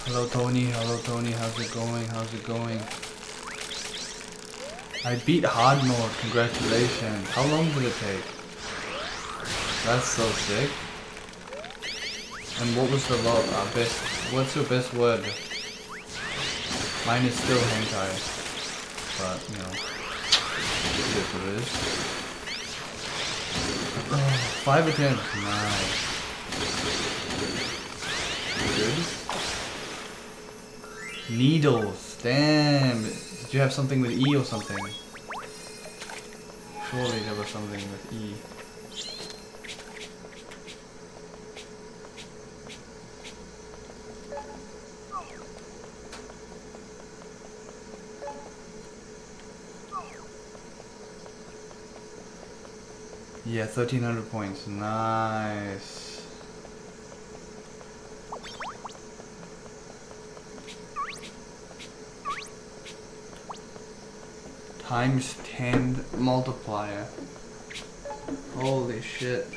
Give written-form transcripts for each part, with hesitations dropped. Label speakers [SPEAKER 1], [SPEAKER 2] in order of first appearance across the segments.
[SPEAKER 1] Hello Tony, how's it going? How's it going? I beat hard mode, congratulations. How long did it take? That's so sick. And what was the best, what's your best word? Mine is still hentai. But, you know, it is what it is. Oh, 5 attempts, nice. Good. Needles, damn. Did you have something with E or something? Surely there was something with E. Yeah, 1300 points, nice. Times 10 multiplier. Holy shit.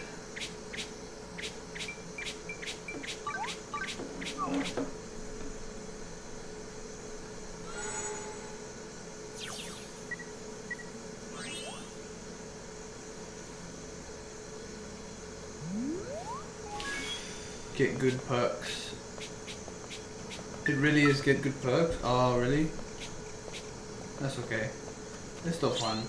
[SPEAKER 1] Get good perks. It really is get good perks? Oh, really? That's okay. It's still fun.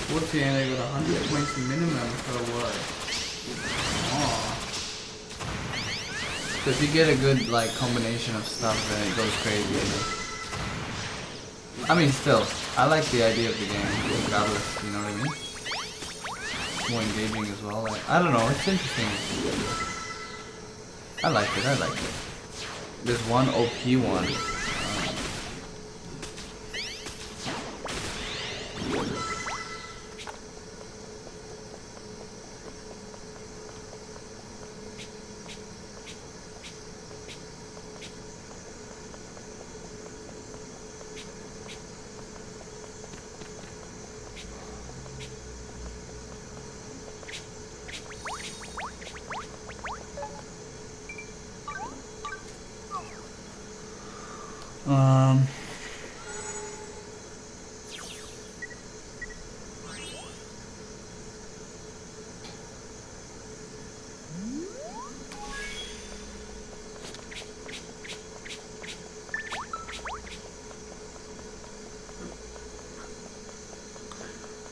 [SPEAKER 1] What's the end? I got 100 points minimum for a word. So if you get a good like combination of stuff, then it goes crazy. I mean, still, I like the idea of the game, regardless. You know what I mean? It's more engaging as well. Like, I don't know, it's interesting. I like it. There's one OP one.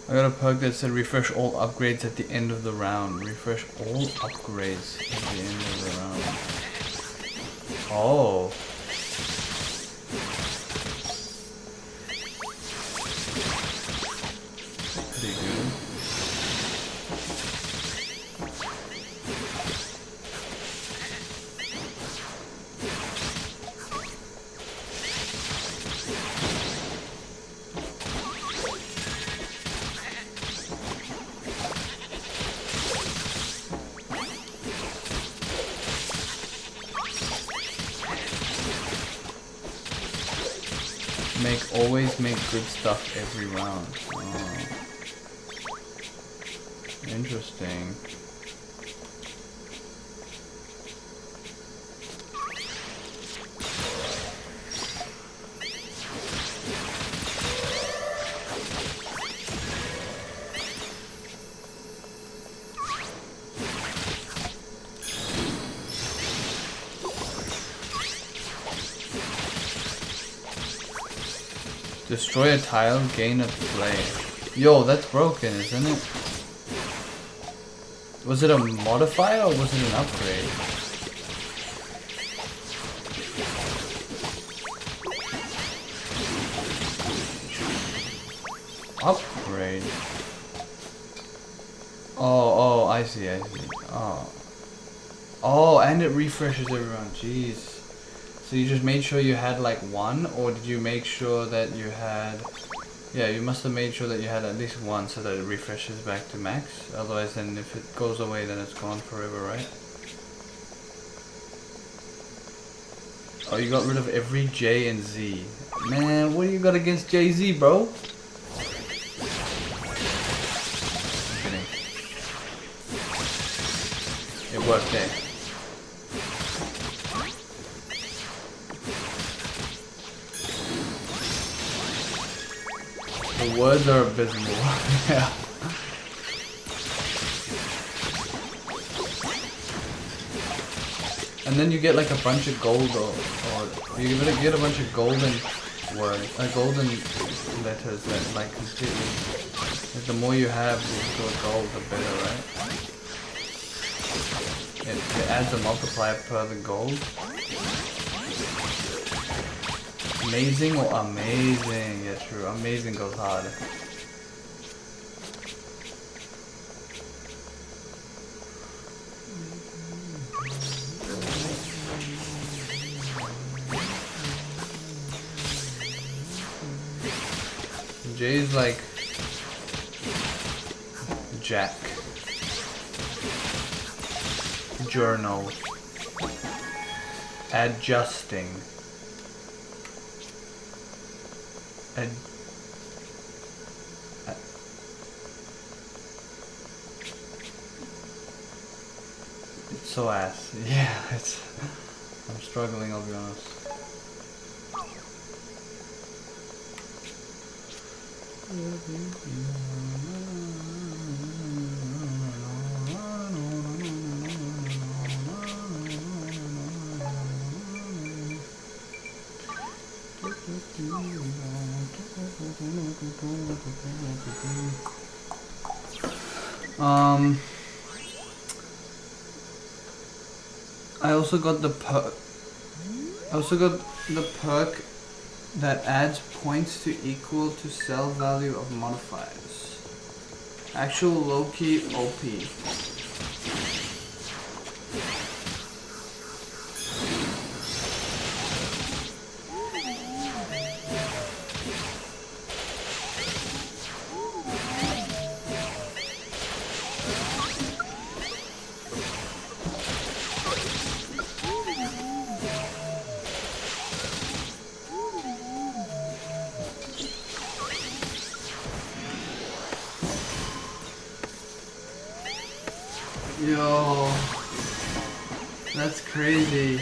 [SPEAKER 1] I got a perk that said refresh all upgrades at the end of the round. Refresh all upgrades at the end of the round. Oh. always make good stuff every round. Oh. Interesting. Destroy a tile, gain a play. Yo, that's broken, isn't it? Was it a modifier or was it an upgrade? Upgrade? Oh, I see. Oh. Oh, and it refreshes everyone. Jeez. So you just made sure you had like one, or did you make sure that you had... Yeah, you must have made sure that you had at least one so that it refreshes back to max. Otherwise then if it goes away then it's gone forever, right? Oh, you got rid of every J and Z. Man, what do you got against Jay-Z, bro? I'm kidding. It worked, eh? The words are abysmal. Yeah. And then you get like a bunch of gold, or you get a bunch of golden words, golden letters that like completely. Like the more you have to a gold, the better, right? It adds a multiplier per the gold. Amazing or amazing? Yeah, true. Amazing goes hard. Jay's like Jack. Journal. Adjusting. It's so ass. Yeah, I'm struggling, I'll be honest. I also got the perk that adds points to equal to sell value of modifiers. Actual low-key OP. Yo, that's crazy.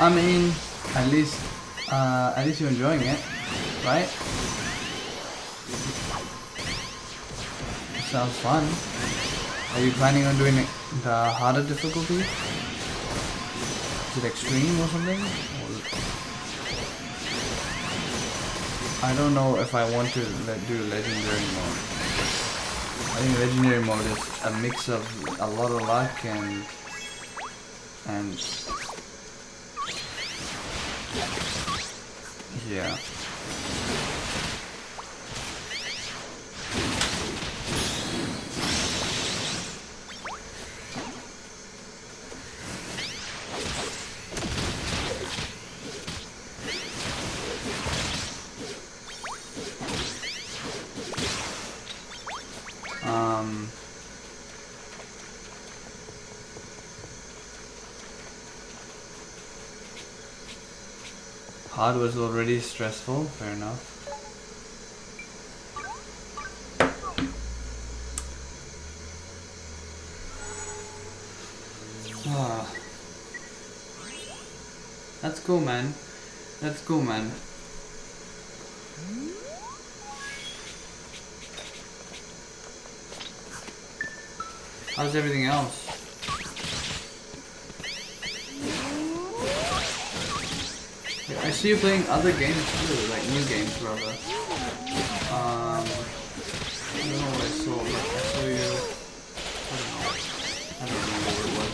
[SPEAKER 1] I mean, at least you're enjoying it, right? It sounds fun. Are you planning on doing the harder difficulty? Is it extreme or something? I don't know if I want to do legendary mode. I think legendary mode is a mix of a lot of luck and And yeah. Hard was already stressful, fair enough. Ah. That's cool, man. That's cool, man. How's everything else? I see you playing other games too, like new games rather. I don't know what I saw, but I saw you. I don't remember what it was.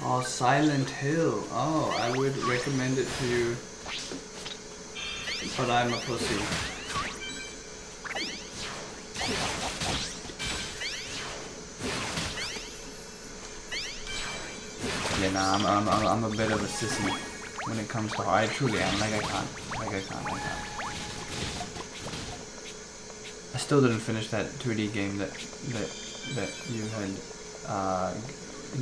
[SPEAKER 1] Oh, Silent Hill. Oh, I would recommend it to you, but I'm a pussy. Yeah, nah, I'm a bit of a sissy when it comes to. I truly am. Like I can't. I still didn't finish that 2D game that you had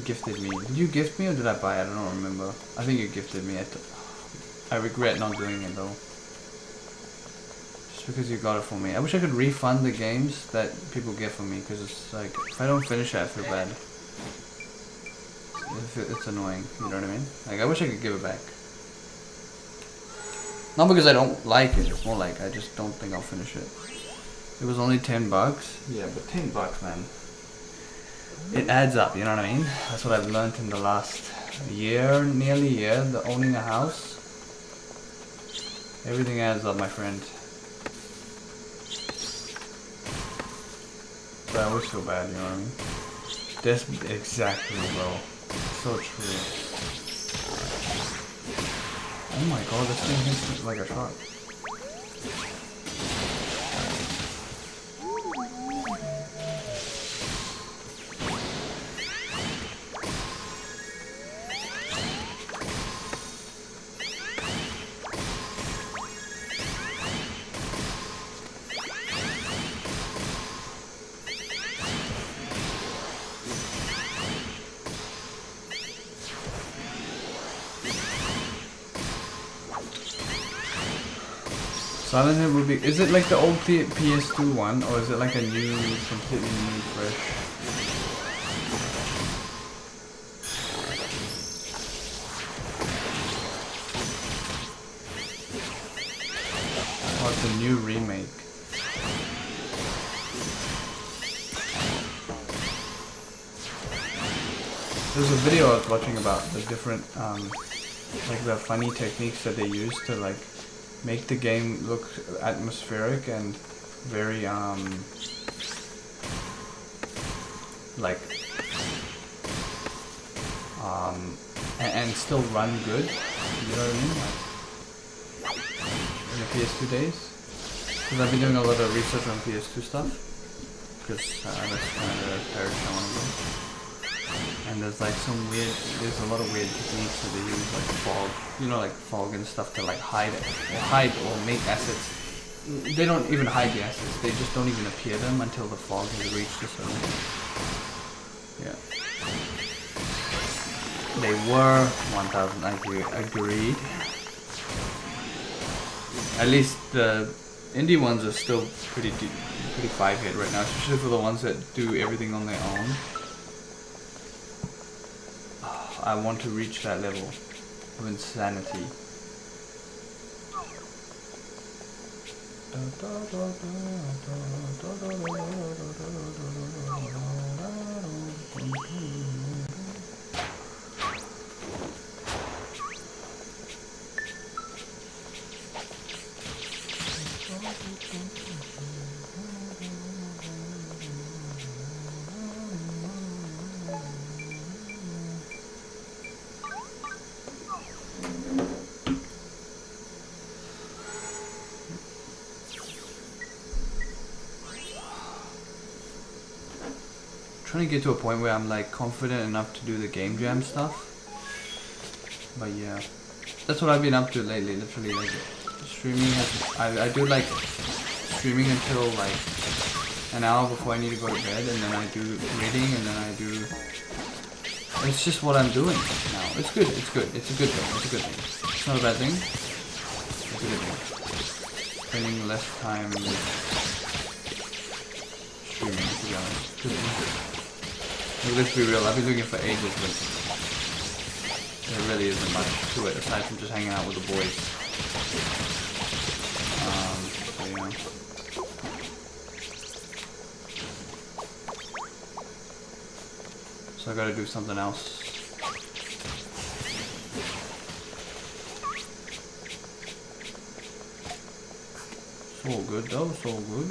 [SPEAKER 1] gifted me. Did you gift me or did I buy it? I don't remember. I think you gifted me. I regret not doing it though. Just because you got it for me. I wish I could refund the games that people get for me, because it's like, if I don't finish it, I feel bad. It's annoying, you know what I mean? Like, I wish I could give it back. Not because I don't like it, it's more like I just don't think I'll finish it. It was only $10. Yeah, but $10, man. It adds up, you know what I mean? That's what I've learned in the last year, nearly year, owning a house. Everything adds up, my friend. But I always feel bad, you know what I mean? This, exactly, bro. So true. Oh my god, this thing hits like a truck. Silent Hill would be. Is it like the old PS2 one, or is it like a new, completely new, fresh? Oh, it's a new remake. There's a video I was watching about the different, like the funny techniques that they use to like make the game look atmospheric and very like and still run good, you know what I mean, like in the PS2 days, because I've been doing a lot of research on PS2 stuff, because that's kind of the direction I want to go. And there's like there's a lot of weird techniques that they use, like fog, you know, like fog and stuff to like hide or make assets. They don't even hide the assets, they just don't even appear them until the fog has reached a certain point. Yeah. They were 1000 agreed. At least the indie ones are still pretty 5-hit right now, especially for the ones that do everything on their own. I want to reach that level of insanity. Trying to get to a point where I'm like confident enough to do the game jam stuff. But yeah, that's what I've been up to lately. Literally, like streaming. I do like streaming until like an hour before I need to go to bed, and then I do reading, and then I do. It's just what I'm doing now. It's good. It's good. It's a good thing. It's a good thing. It's not a bad thing. It's a good thing. Spending less time streaming, to be honest. Good thing. Let's be real, I've been doing it for ages, but there really isn't much to it aside from just hanging out with the boys. So yeah. So I gotta do something else. So good though, so good.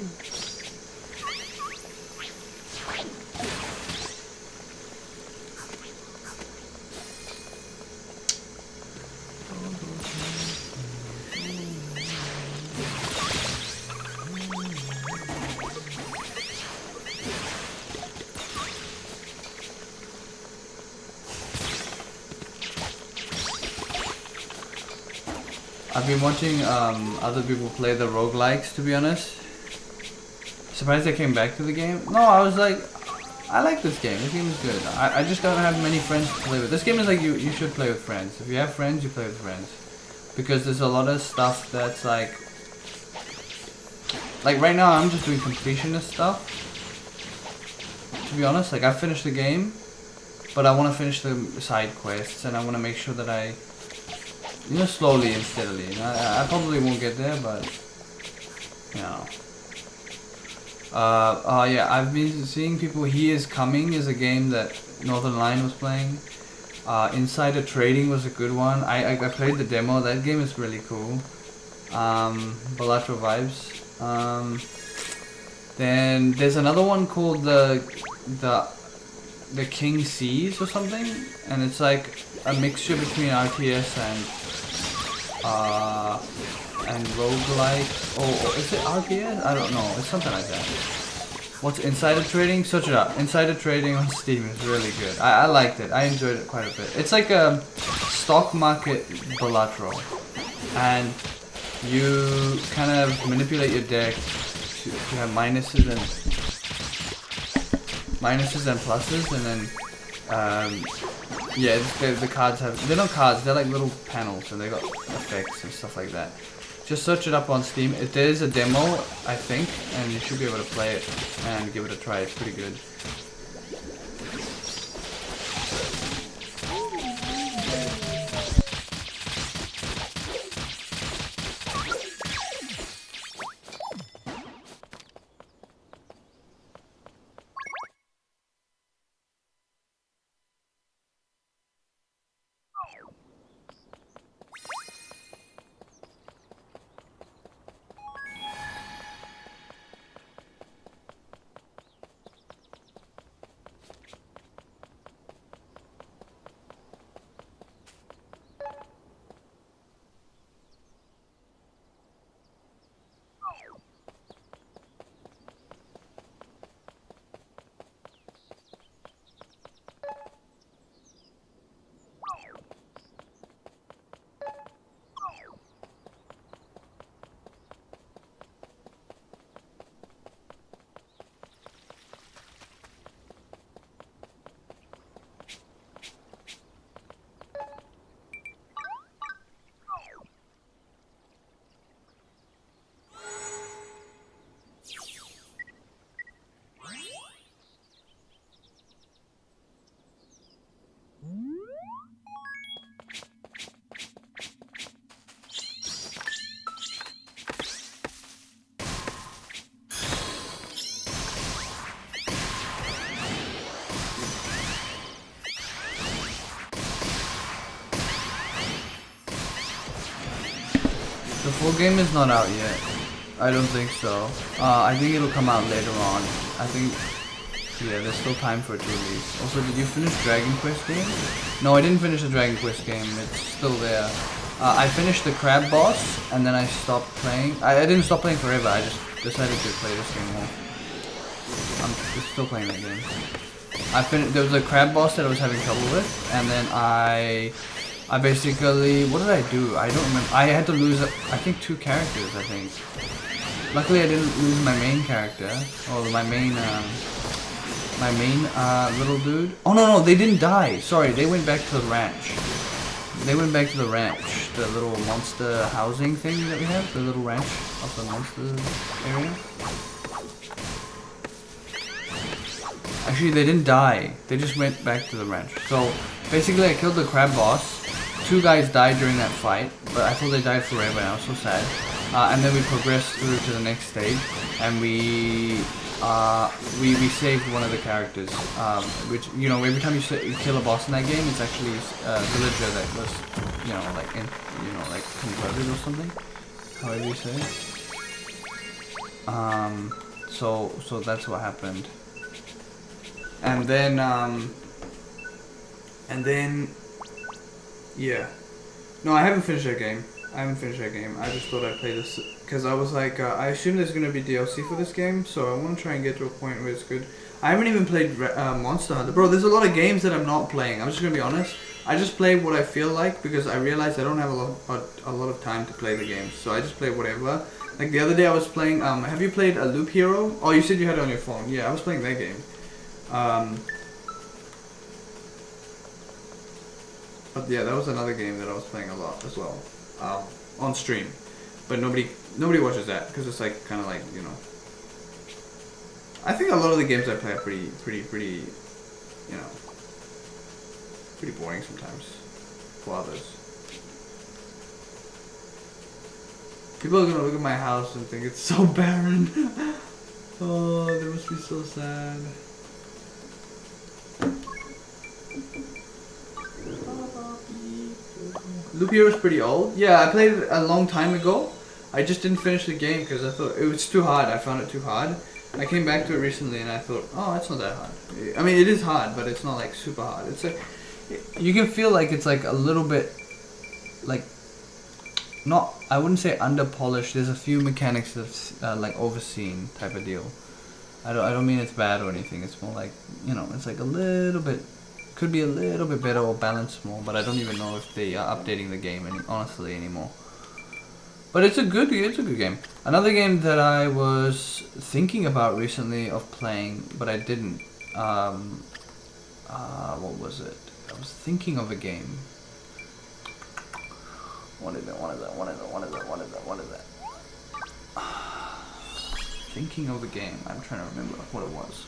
[SPEAKER 1] I've been watching other people play the roguelikes, to be honest. Surprised I came back to the game. No, I was like, I like this game. This game is good. I just don't have many friends to play with. This game is like you should play with friends. If you have friends, you play with friends. Because there's a lot of stuff that's like right now I'm just doing completionist stuff. To be honest, like I finished the game, but I want to finish the side quests and I want to make sure that I, you know, slowly and steadily. I probably won't get there, but you know. Yeah, I've been seeing people. He Is Coming is a game that Northern Lion was playing. Insider Trading was a good one. I played the demo. That game is really cool. Balatro vibes. Then there's another one called the King Seas or something, and it's like a mixture between RTS and roguelike. Or is it RTS? I don't know. It's something like that. What's Insider Trading? Search it up. Insider Trading on Steam is really good. I liked it. I enjoyed it quite a bit. It's like a stock market Balatro, and you kind of manipulate your deck to have minuses and pluses, and then yeah, the cards have, they're not cards, they're like little panels, and they got effects and stuff like that. Just search it up on Steam. There is a demo, I think, and you should be able to play it and give it a try. It's pretty good. The full game is not out yet. I don't think so. I think it'll come out later on. I think, yeah, there's still time for it to release. Also, did you finish Dragon Quest game? No, I didn't finish the Dragon Quest game. It's still there. I finished the crab boss, and then I stopped playing. I didn't stop playing forever. I just decided to play this game more. I'm still playing that game. There was a crab boss that I was having trouble with, and then I basically, what did I do? I don't remember. I had to lose, I think, 2 characters, I think. Luckily, I didn't lose my main character, or my main little dude. Oh no, they didn't die. Sorry, they went back to the ranch. They went back to the ranch, the little monster housing thing that we have, the little ranch of the monster area. Actually, they didn't die. They just went back to the ranch. So, basically, I killed the crab boss. 2 guys died during that fight, but I thought they died forever and I was so sad. And then we progressed through to the next stage, and we saved one of the characters. Which, you know, every time you kill a boss in that game, it's actually a villager that was, you know, like converted or something. However you say it. So that's what happened. And then, yeah. No, I haven't finished that game. I just thought I'd play this because I was like, I assume there's gonna be DLC for this game, so I want to try and get to a point where it's good. I haven't even played Monster Hunter, bro. There's a lot of games that I'm not playing. I'm just gonna be honest. I just play what I feel like because I realize I don't have a lot of time to play the games, so I just play whatever. Like the other day, I was playing. Have you played a Loop Hero? Oh, you said you had it on your phone. Yeah, I was playing that game. But yeah, that was another game that I was playing a lot as well, on stream. But nobody watches that because it's like kind of like, you know. I think a lot of the games I play are pretty, you know, pretty boring sometimes for others. People are gonna look at my house and think it's so barren. Oh, they must be so sad. Loop Hero is pretty old. Yeah, I played it a long time ago. I just didn't finish the game because I thought it was too hard. I found it too hard. I came back to it recently and I thought, oh, it's not that hard. I mean, it is hard, but it's not like super hard. It's like, you can feel like it's like a little bit, like, not, I wouldn't say under polished. There's a few mechanics that's like overseen type of deal. I don't mean it's bad or anything. It's more like, you know, it's like a little bit, could be a little bit better or balanced more, but I don't even know if they are updating the game honestly anymore. But it's a good game. Another game that I was thinking about recently of playing, but I didn't. What was it? I was thinking of a game. What is that? Thinking of a game. I'm trying to remember what it was.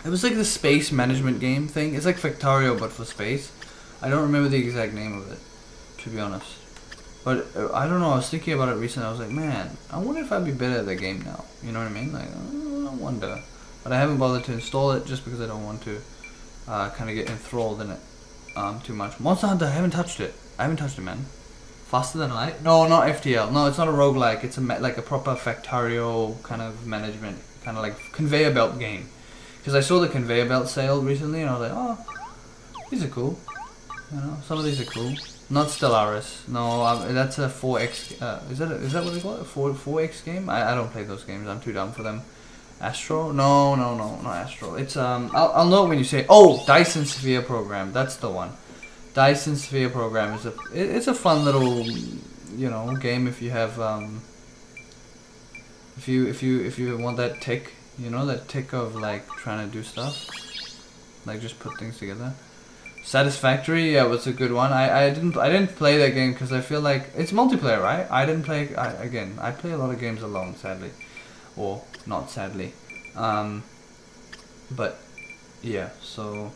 [SPEAKER 1] It was like the space management game thing. It's like Factorio but for space. I don't remember the exact name of it, to be honest. But I don't know, I was thinking about it recently. I was like, man, I wonder if I'd be better at that game now. You know what I mean? Like, I wonder. But I haven't bothered to install it just because I don't want to kind of get enthralled in it too much. Monster Hunter, I haven't touched it. Man. Faster Than Light? No, not FTL. No, it's not a roguelike. It's like a proper Factorio kind of management, kind of like conveyor belt game. Because I saw the conveyor belt sale recently and I was like, oh, these are cool. You know, some of these are cool. Not Stellaris. No, that's a 4X. Is that what they call it? 4X game? I don't play those games. I'm too dumb for them. Astro? No, not Astro. It's I'll know it when you say. Oh, Dyson Sphere Program. That's the one. Dyson Sphere Program is it's a fun little, you know, game if you have if you want that tick, you know, that tick of like trying to do stuff, like just put things together. Satisfactory, yeah, was a good one. I didn't play that game because I feel like it's multiplayer, right? I didn't play. I play a lot of games alone, sadly, or not sadly. But yeah, so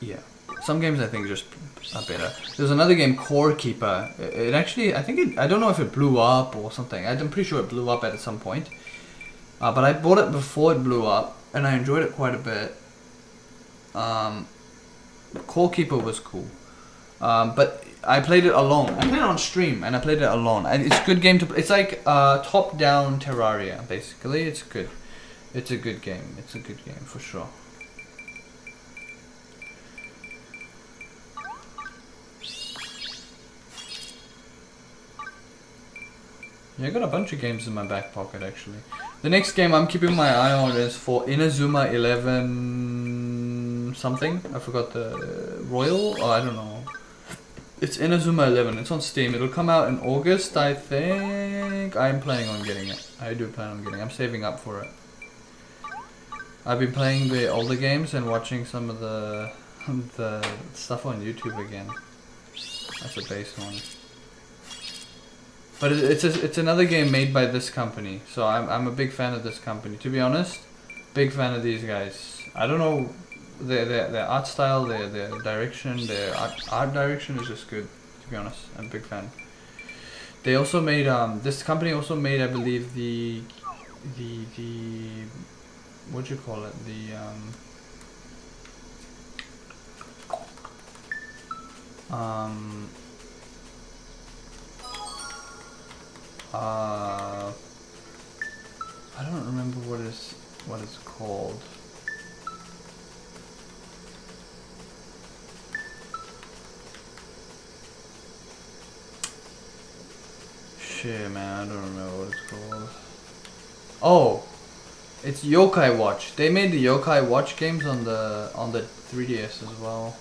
[SPEAKER 1] yeah, some games I think just are better. There's another game, Core Keeper. It actually, I don't know if it blew up or something. I'm pretty sure it blew up at some point. But I bought it before it blew up, and I enjoyed it quite a bit. Core Keeper was cool, but I played it alone. I played it on stream and I played it alone. And it's a good game to play. It's like top-down Terraria, basically. It's good. It's a good game. It's a good game for sure. Yeah, I got a bunch of games in my back pocket actually. The next game I'm keeping my eye on is for Inazuma 11 something. I forgot the Royal. Oh, I don't know. It's Inazuma 11. It's on Steam. It'll come out in August, I think. I'm planning on getting it. I do plan on getting it. I'm saving up for it. I've been playing the older games and watching some of the stuff on YouTube again. That's a base one. But it's another game made by this company, so I'm a big fan of this company. To be honest, big fan of these guys. I don't know their art style, their direction, their art direction is just good. To be honest, I'm a big fan. They also made this company also made, I believe, the what do you call it, I don't remember what it's called. Shit, man, I don't remember what it's called. Oh, it's Yokai Watch. They made the Yokai Watch games on the 3DS as well.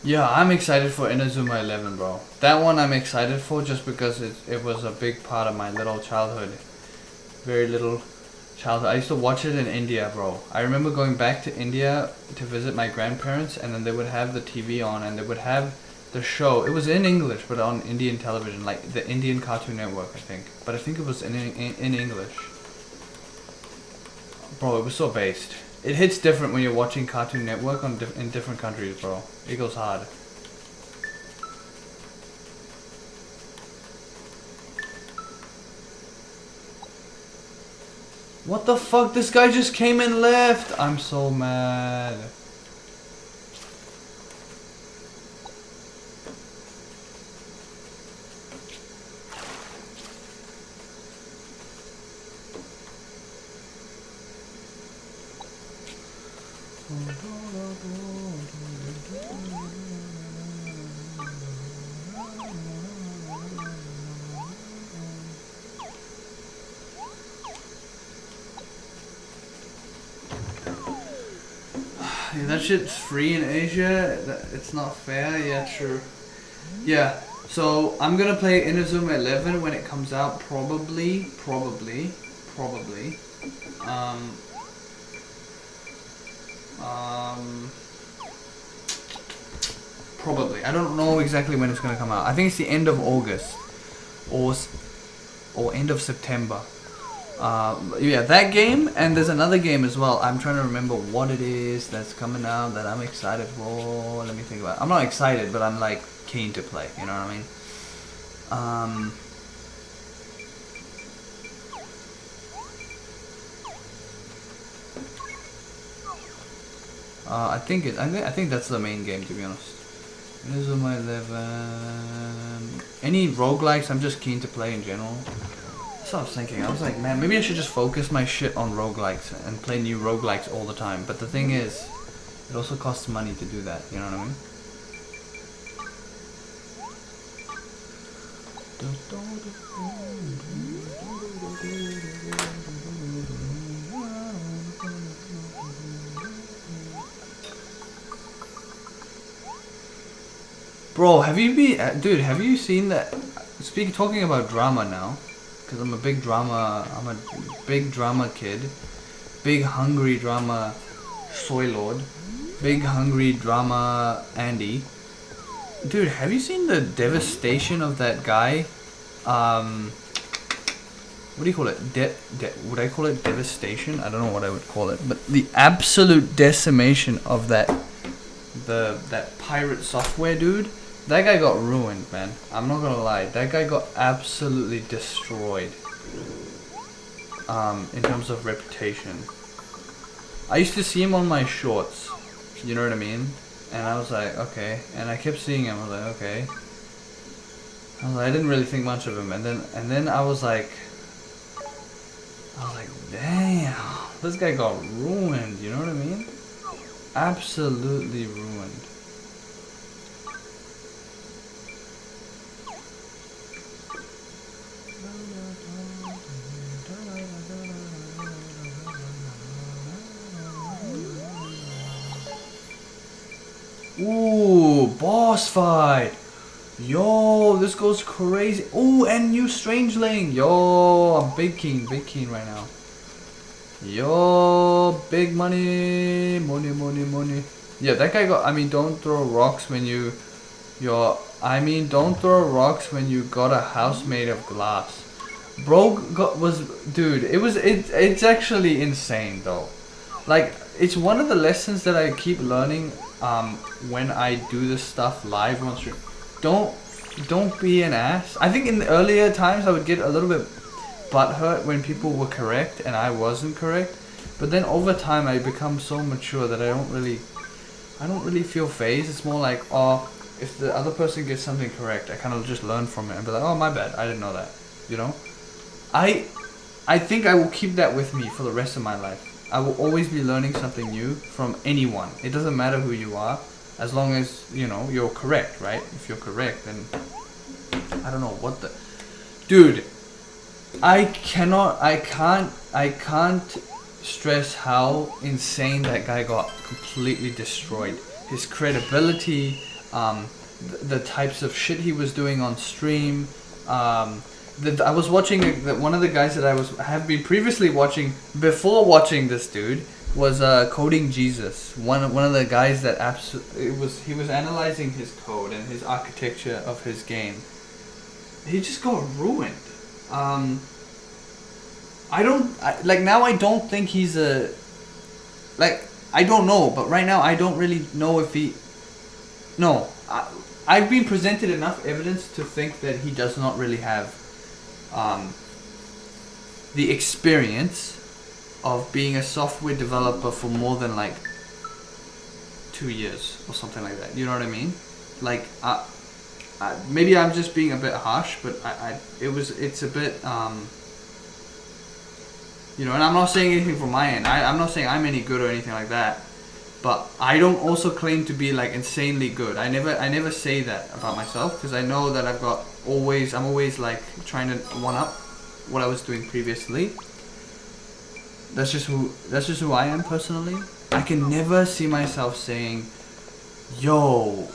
[SPEAKER 1] Yeah, I'm excited for Inazuma 11, bro. That one I'm excited for just because it was a big part of my little childhood. Very little childhood. I used to watch it in India, bro. I remember going back to India to visit my grandparents, and then they would have the TV on and they would have the show. It was in English, but on Indian television, like the Indian Cartoon Network, I think. But I think it was in English. Bro, it was so based. It hits different when you're watching Cartoon Network in different countries, bro. It goes hard. What the fuck? This guy just came and left. I'm so mad. That shit's free in Asia. It's not fair. Yeah, true. Yeah. So I'm gonna play Inazuma 11 when it comes out. Probably. Probably. I don't know exactly when it's gonna come out. I think it's the end of August, or end of September. Yeah, that game, and there's another game as well. I'm trying to remember what it is that's coming out that I'm excited for. Let me think about it. I'm not excited, but I'm like keen to play. You know what I mean? I think that's the main game, to be honest. Inazuma 11. Any roguelikes? I'm just keen to play in general. That's what I was thinking. I was like, man, maybe I should just focus my shit on roguelikes and play new roguelikes all the time. But the thing is, it also costs money to do that. You know what I mean? Bro, have you been, dude? Have you seen that? Talking about drama now, because I'm a big drama. I'm a big drama kid, big hungry drama, soy lord, big hungry drama Andy. Dude, have you seen the devastation of that guy? What do you call it? Would I call it devastation? I don't know what I would call it, but the absolute decimation of that pirate software dude. That guy got ruined, man. I'm not gonna lie. That guy got absolutely destroyed. In terms of reputation. I used to see him on my shorts. You know what I mean? And I was like, okay. And I kept seeing him. I was like, okay. I didn't really think much of him. And then I was like, damn, this guy got ruined. You know what I mean? Absolutely ruined. Ooh, boss fight. Yo, this goes crazy. Ooh, and new Strangeling. Yo, I'm big keen right now. Yo, big money. Yeah, that guy got, don't throw rocks when you, don't throw rocks when you got a house made of glass. Bro dude, it's actually insane though. Like, it's one of the lessons that I keep learning when I do this stuff live on stream. Don't be an ass. I think in the earlier times I would get a little bit butthurt when people were correct and I wasn't correct. But then over time I become so mature that I don't really feel phased. It's more like, oh, if the other person gets something correct, I kind of just learn from it and be like, oh, my bad, I didn't know that. You know? I think I will keep that with me for the rest of my life. I will always be learning something new from anyone. It doesn't matter who you are, as long as, you're correct, right? If you're correct, then I don't know what the... Dude, I can't stress how insane that guy got completely destroyed. His credibility, the types of shit he was doing on stream, I was watching one of the guys that have been previously watching before watching this dude was Coding Jesus. One of the guys that he was analyzing his code and his architecture of his game. He just got ruined. Now I don't think he's I don't know, but right now I don't really know if he. No, I've been presented enough evidence to think that he does not really have the experience of being a software developer for more than 2 years or something like that. You know what I mean? Maybe I'm just being a bit harsh, but it's a bit and I'm not saying anything from my end. I'm not saying I'm any good or anything like that. But I don't also claim to be insanely good. I never say that about myself because I know that I'm always trying to one up what I was doing previously. That's just who I am personally. I can never see myself saying, yo,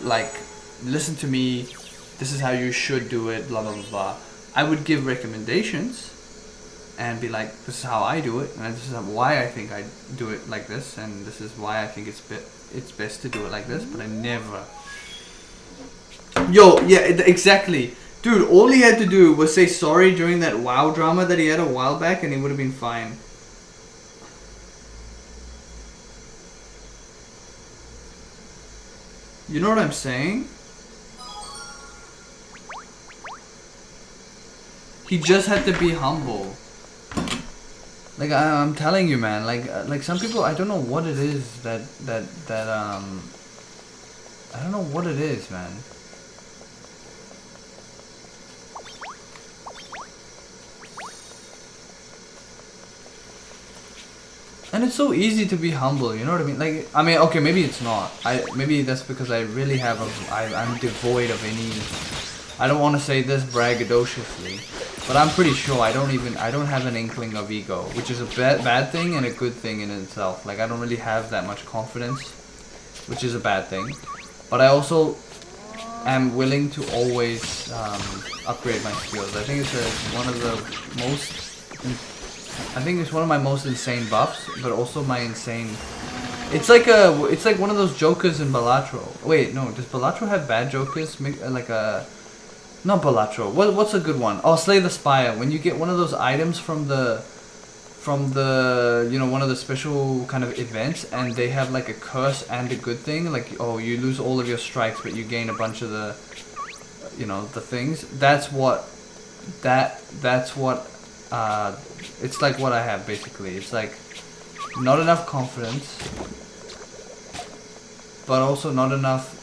[SPEAKER 1] listen to me, this is how you should do it, blah blah blah blah. I would give recommendations and be like, this is how I do it, and this is why I think I do it like this, and this is why I think it's best to do it like this, but I never... Yo, yeah, exactly. Dude, all he had to do was say sorry during that WoW drama that he had a while back, and he would have been fine. You know what I'm saying? He just had to be humble. I'm telling you, man. Some people, I don't know what it is that I don't know what it is, man. And it's so easy to be humble, you know what I mean? Okay, maybe it's not. Maybe that's because I really I'm devoid of any I don't want to say this braggadociously, but I'm pretty sure I don't have an inkling of ego, which is a bad thing and a good thing in itself. Like, I don't really have that much confidence, which is a bad thing. But I also am willing to always upgrade my skills. I think it's one of the most... I think it's one of my most insane buffs, but also my insane... It's like one of those jokers in Balatro. Wait, no, does Balatro have bad jokers? Like a... Not Balatro. What's a good one? Oh, Slay the Spire. When you get one of those items from the you know, one of the special kind of events, and they have like a curse and a good thing, like, oh, you lose all of your strikes but you gain a bunch of the, you know, the things. That's what it's like what I have basically. It's like not enough confidence, but also not enough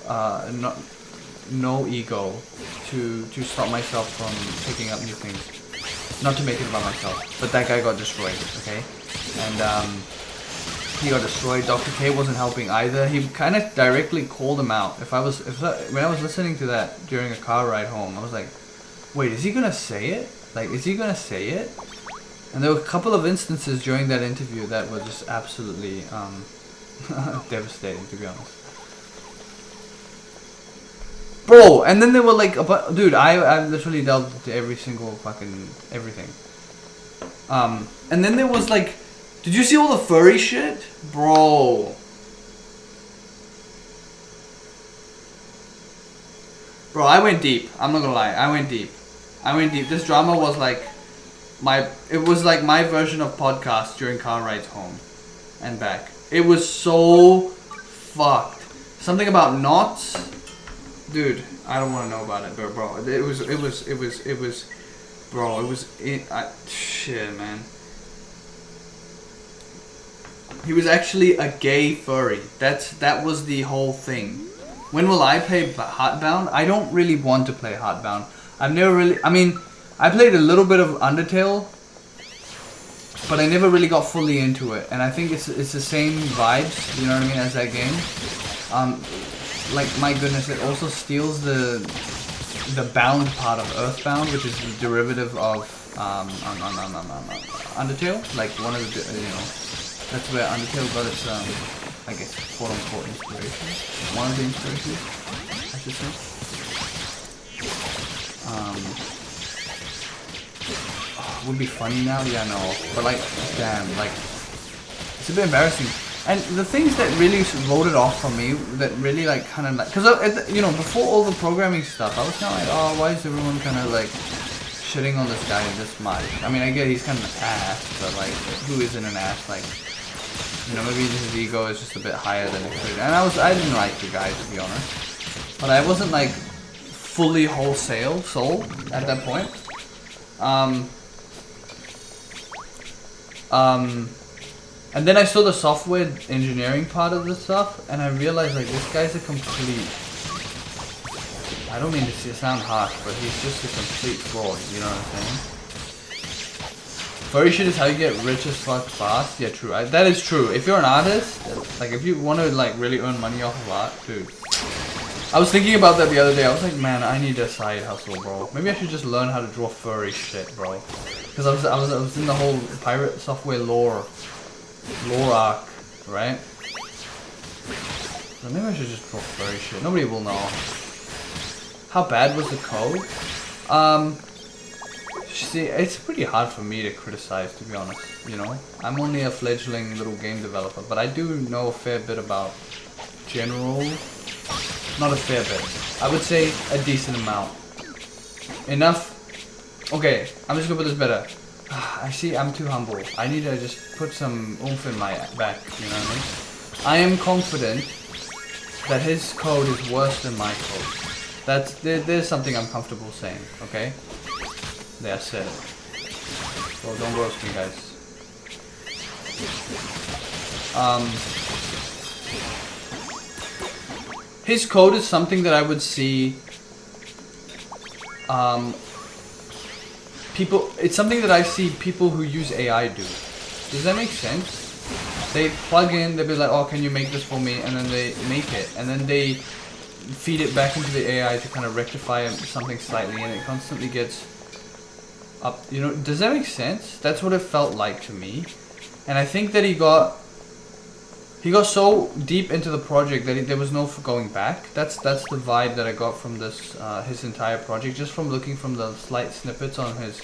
[SPEAKER 1] no ego to stop myself from picking up new things. Not to make it about myself, but that guy got destroyed, okay? And he got destroyed. Dr. K wasn't helping either. He kind of directly called him out. When I was listening to that during a car ride home, I was like, wait, is he gonna say it? Like, is he gonna say it? And there were a couple of instances during that interview that were just absolutely devastating, to be honest. Bro, and then they were like, dude, I literally dealt with every single fucking everything. And then there was like, did you see all the furry shit? Bro. Bro, I went deep. I'm not gonna lie, I went deep. This drama was like my version of podcast during car rides home and back. It was so fucked. Something about knots. Dude, I don't want to know about it, but bro, shit, man. He was actually a gay furry. That was the whole thing. When will I play Heartbound? I don't really want to play Heartbound. I've never really, I mean, I played a little bit of Undertale, but I never really got fully into it. And I think it's the same vibes, you know what I mean, as that game. Like, my goodness, it also steals the bound part of Earthbound, which is the derivative of Undertale. Like, one of the, you know, that's where Undertale got its, I guess, quote-unquote inspiration. One of the inspirations, I should say. Would be funny now? Yeah, no. But, like, damn, like, it's a bit embarrassing. And the things that really wrote it off for me, that really like kind of like, because you know, before all the programming stuff, I was kind of like, oh, why is everyone kind of like shitting on this guy this much? I mean, I get he's kind of an ass, but like, who isn't an ass? Like, you know, maybe his ego is just a bit higher than it could. And I didn't like the guy, to be honest, but I wasn't like fully wholesale sold at that point. And then I saw the software engineering part of the stuff, and I realized like this guy's a complete... I don't mean to sound harsh, but he's just a complete fraud, you know what I'm saying? Furry shit is how you get rich as fuck fast. Yeah, true. That is true. If you're an artist, like if you want to like really earn money off of art, dude. I was thinking about that the other day. I was like, man, I need a side hustle, bro. Maybe I should just learn how to draw furry shit, bro. Because I was in the whole pirate software lore arc, right? So maybe I should just draw furry shit. Nobody will know. How bad was the code? See, it's pretty hard for me to criticize, to be honest, you know? I'm only a fledgling little game developer, but I do know a fair bit about general... Not a fair bit. I would say a decent amount. Enough... Okay, I'm just gonna put this better. I see, I'm too humble. I need to just put some oomph in my back, you know what I mean? I am confident that his code is worse than my code. There's something I'm comfortable saying, okay? There, I said it. Well, don't roast me, guys. His code is something that I would see it's something that I see people who use AI do. Does that make sense? They plug in, they'll be like, oh, can you make this for me? And then they make it. And then they feed it back into the AI to kind of rectify something slightly, and it constantly gets up. You know, does that make sense? That's what it felt like to me, and I think that he got so deep into the project that there was no going back. That's the vibe that I got from this his entire project, just from looking from the slight snippets on his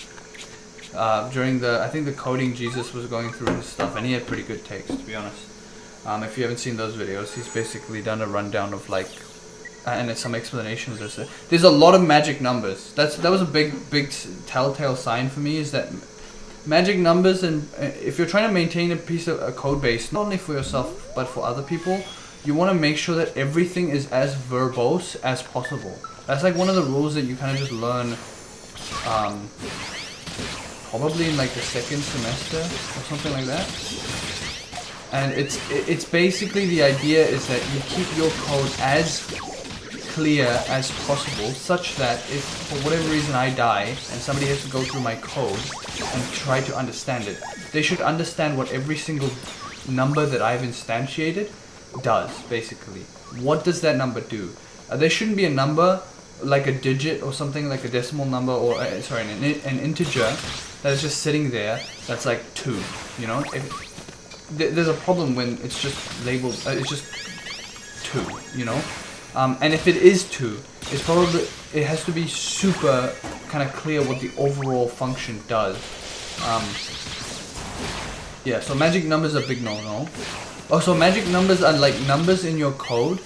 [SPEAKER 1] during the, I think the coding Jesus was going through his stuff, and he had pretty good takes, to be honest. If you haven't seen those videos, he's basically done a rundown of like, and some explanations. There's a lot of magic numbers. That was a big telltale sign for me, is that magic numbers, and if you're trying to maintain a piece of a code base, not only for yourself but for other people, you want to make sure that everything is as verbose as possible. That's like one of the rules that you kind of just learn probably in like the second semester or something like that. And it's basically, the idea is that you keep your code as clear as possible, such that if for whatever reason I die and somebody has to go through my code and try to understand it, they should understand what every single number that I've instantiated does, basically. What does that number do? There shouldn't be a number like a digit or something, like a decimal number, or an integer that is just sitting there that's like 2, you know? There's a problem when it's just labeled, it's just 2, you know? And if it is 2, it has to be super kind of clear what the overall function does. Yeah, so magic numbers are a big no-no. Also, magic numbers are like numbers in your code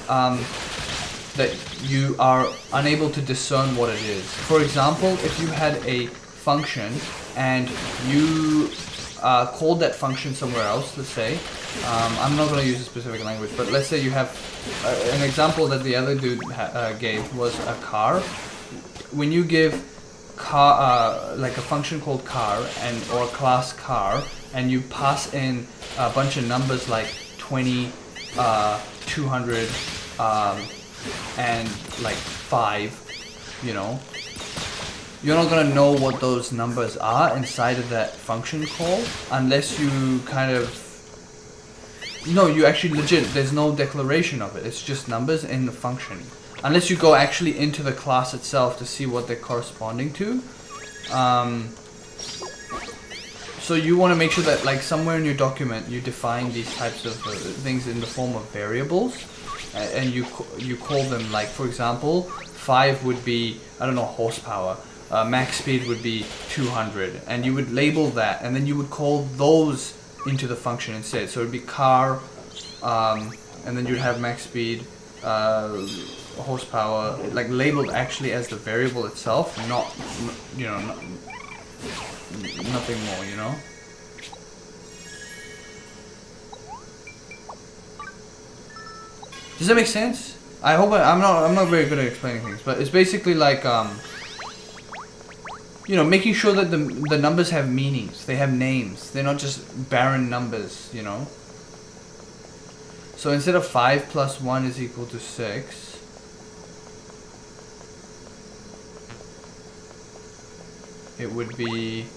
[SPEAKER 1] that you are unable to discern what it is. For example, if you had a function and you called that function somewhere else, let's say, I'm not going to use a specific language, but let's say you have an example that the other dude gave was a car. When you give car like a function called car or a class car, and you pass in a bunch of numbers like 20, 200, and like 5, you know, you're not gonna know what those numbers are inside of that function call unless you kind of, no, you actually legit, there's no declaration of it. It's just numbers in the function. Unless you go actually into the class itself to see what they're corresponding to. So you want to make sure that like somewhere in your document you define these types of things in the form of variables, and you call them, like, for example, 5 would be, I don't know, horsepower. Max speed would be 200, and you would label that, and then you would call those into the function instead. So it would be car, and then you'd have max speed, horsepower, like labeled actually as the variable itself, not, you know, nothing more, you know. Does that make sense? I hope I'm not very good at explaining things, but it's basically like you know, making sure that the numbers have meanings, they have names, they're not just barren numbers, you know. So instead of 5 plus 1 is equal to 6, it would be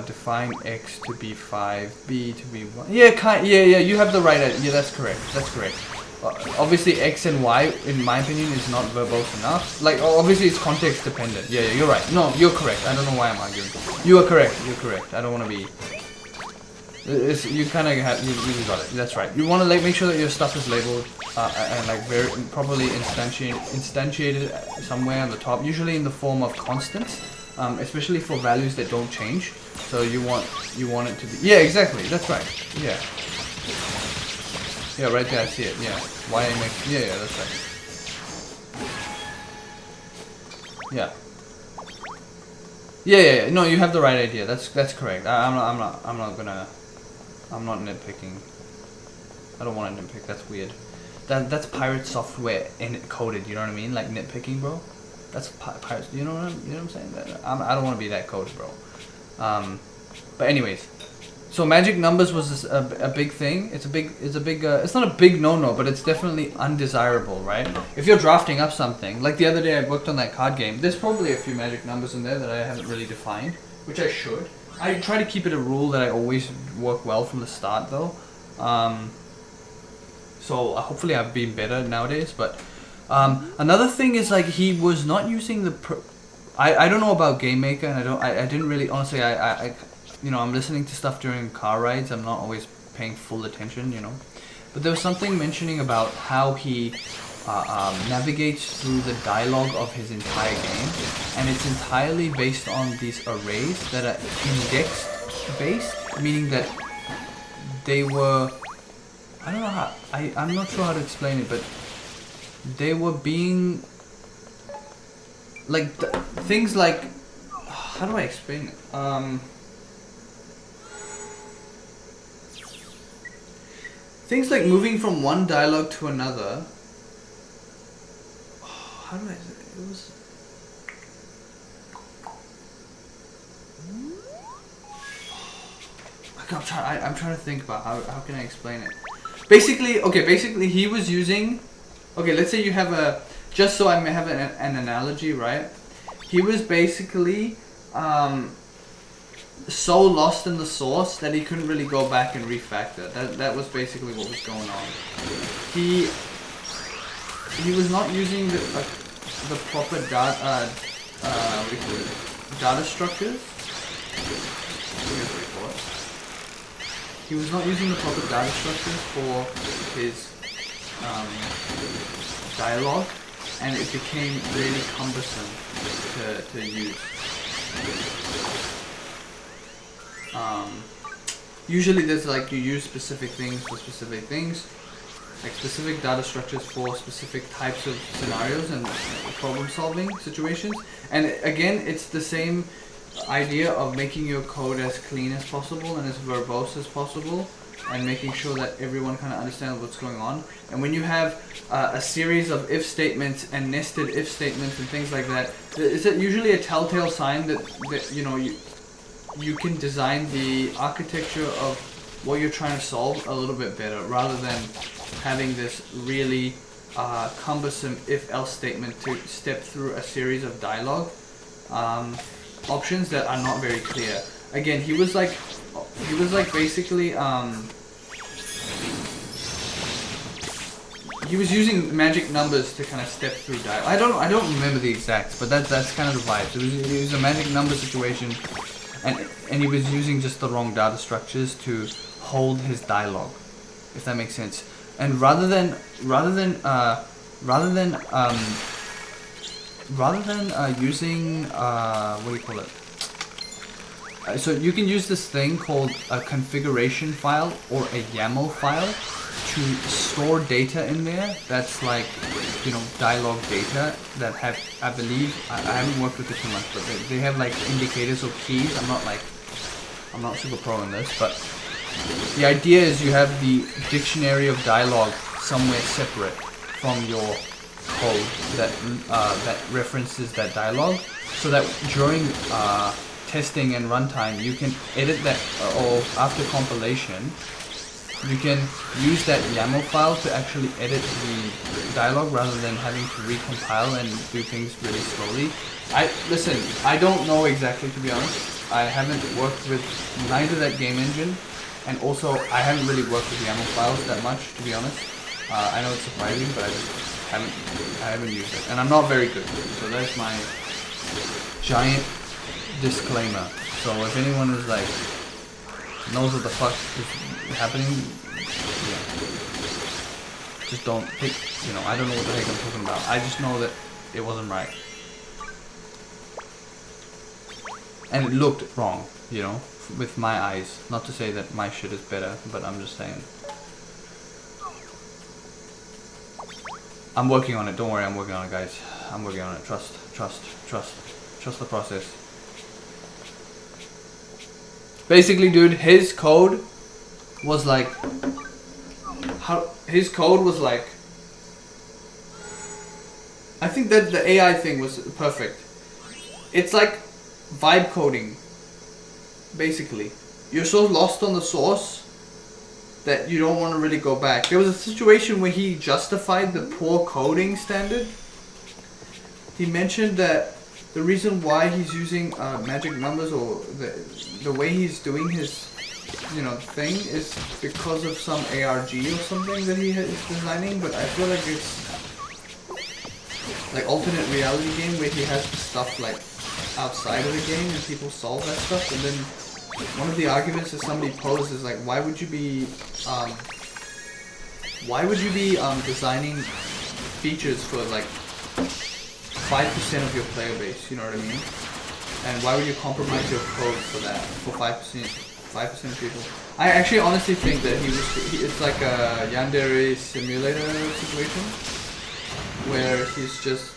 [SPEAKER 1] define x to be 5, b to be 1. Yeah, you have the right idea. Yeah, that's correct. That's correct. Obviously, x and y, in my opinion, is not verbose enough. Like, obviously, it's context dependent. Yeah, you're right. No, you're correct. I don't know why I'm arguing. You are correct. You're correct. I don't want to be. You kind of have. You got it. That's right. You want to make sure that your stuff is labeled and like very properly instantiated somewhere on the top. Usually in the form of constants. Especially for values that don't change. So you want it to be, yeah, exactly, that's right. Yeah, right there, I see it. Yeah, y-mx, yeah, that's right. Yeah, no, you have the right idea. That's correct. I'm not nitpicking. I don't want to nitpick. That's weird. That's pirate software coded, you know what I mean? Like nitpicking, bro. That's pirates. You know what I'm saying? I don't want to be that coded, bro. But anyways, so magic numbers was a big thing. It's not a big no-no, but it's definitely undesirable, right? If you're drafting up something, like the other day I worked on that card game. There's probably a few magic numbers in there that I haven't really defined, which I should. I try to keep it a rule that I always work well from the start though. So hopefully I've been better nowadays. But another thing is like he was not using the. I don't know about Game Maker, and I didn't really honestly I you know, I'm listening to stuff during car rides. I'm not always paying full attention, you know. But there was something mentioning about how he navigates through the dialogue of his entire game, and it's entirely based on these arrays that are index based, meaning that they were, I don't know how, I'm not sure how to explain it, but they were being like things like, how do I explain it? Things like moving from one dialogue to another. How do I? It was. I'm trying to think about how can I explain it. Basically he was using. Okay, let's say you have a. Just so I may have an analogy, right? He was basically so lost in the source that he couldn't really go back and refactor. That was basically what was going on. He was not using the proper data what do you call it? Data structures. He was not using the proper data structures for his dialogue, and it became really cumbersome to use. Usually there's like you use specific things for specific things, like specific data structures for specific types of scenarios and problem solving situations. And again, it's the same idea of making your code as clean as possible and as verbose as possible, and making sure that everyone kind of understands what's going on. And when you have a series of if statements and nested if statements and things like that, it's usually a telltale sign that you know you can design the architecture of what you're trying to solve a little bit better, rather than having this really cumbersome if-else statement to step through a series of dialogue options that are not very clear. Again, he was like basically he was using magic numbers to kind of step through dialogue. I don't remember the exacts, but that's kind of the vibe. So it was a magic number situation. And he was using just the wrong data structures to hold his dialogue, if that makes sense. And rather than using what do you call it? So you can use this thing called a configuration file or a YAML file to store data in there. That's like, you know, dialogue data that have, I believe, I haven't worked with it too much, but they have like indicators or keys. I'm not super pro in this, but the idea is you have the dictionary of dialogue somewhere separate from your code that references that dialogue, so that during testing and runtime you can edit that, or after compilation you can use that YAML file to actually edit the dialogue rather than having to recompile and do things really slowly. I don't know exactly, to be honest. I haven't worked with neither that game engine, and also I haven't really worked with YAML files that much, to be honest. I know it's surprising, but I haven't used it, and I'm not very good. So that's my giant disclaimer. So if anyone is like knows what the fuck is happening, yeah, just don't pick. You know, I don't know what the heck I'm talking about. I just know that it wasn't right, and it looked wrong. You know, with my eyes. Not to say that my shit is better, but I'm just saying. I'm working on it. Don't worry, I'm working on it, guys. I'm working on it. Trust the process. Basically, dude, his code was like, I think that the AI thing was perfect. It's like vibe coding, basically. You're so lost on the source that you don't want to really go back. There was a situation where he justified the poor coding standard. He mentioned that the reason why he's using magic numbers or the way he's doing his thing is because of some ARG or something that he is designing. But I feel like it's like alternate reality game where he has stuff like outside of the game and people solve that stuff. And then one of the arguments that somebody posed is like, why would you be designing features for like 5% of your player base, you know what I mean? And why would you compromise your code for that, for 5% of people? I actually honestly think that it's like a yandere simulator situation, where he's just,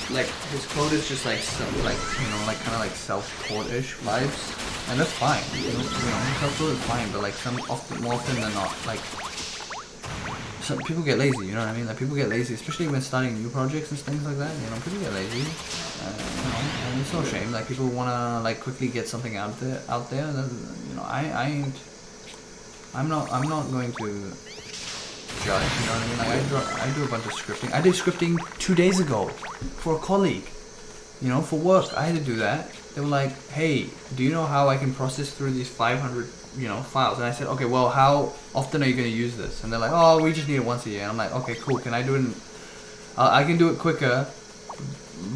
[SPEAKER 1] like his code is just like kind of like self-taught-ish vibes, and that's fine. Self-taught is fine, but like more often than not, like some people get lazy. You know what I mean? Like people get lazy, especially when starting new projects and things like that. People get lazy. And it's no shame. Like people wanna like quickly get something out there. I'm not going to judge, you know what I mean? Like I do a bunch of scripting. I did scripting 2 days ago for a colleague, for work. I had to do that. They were like, hey, do you know how I can process through these 500, files? And I said, okay, well, how often are you going to use this? And they're like, oh, we just need it once a year. And I'm like, okay, cool. Can I do it? I can do it quicker,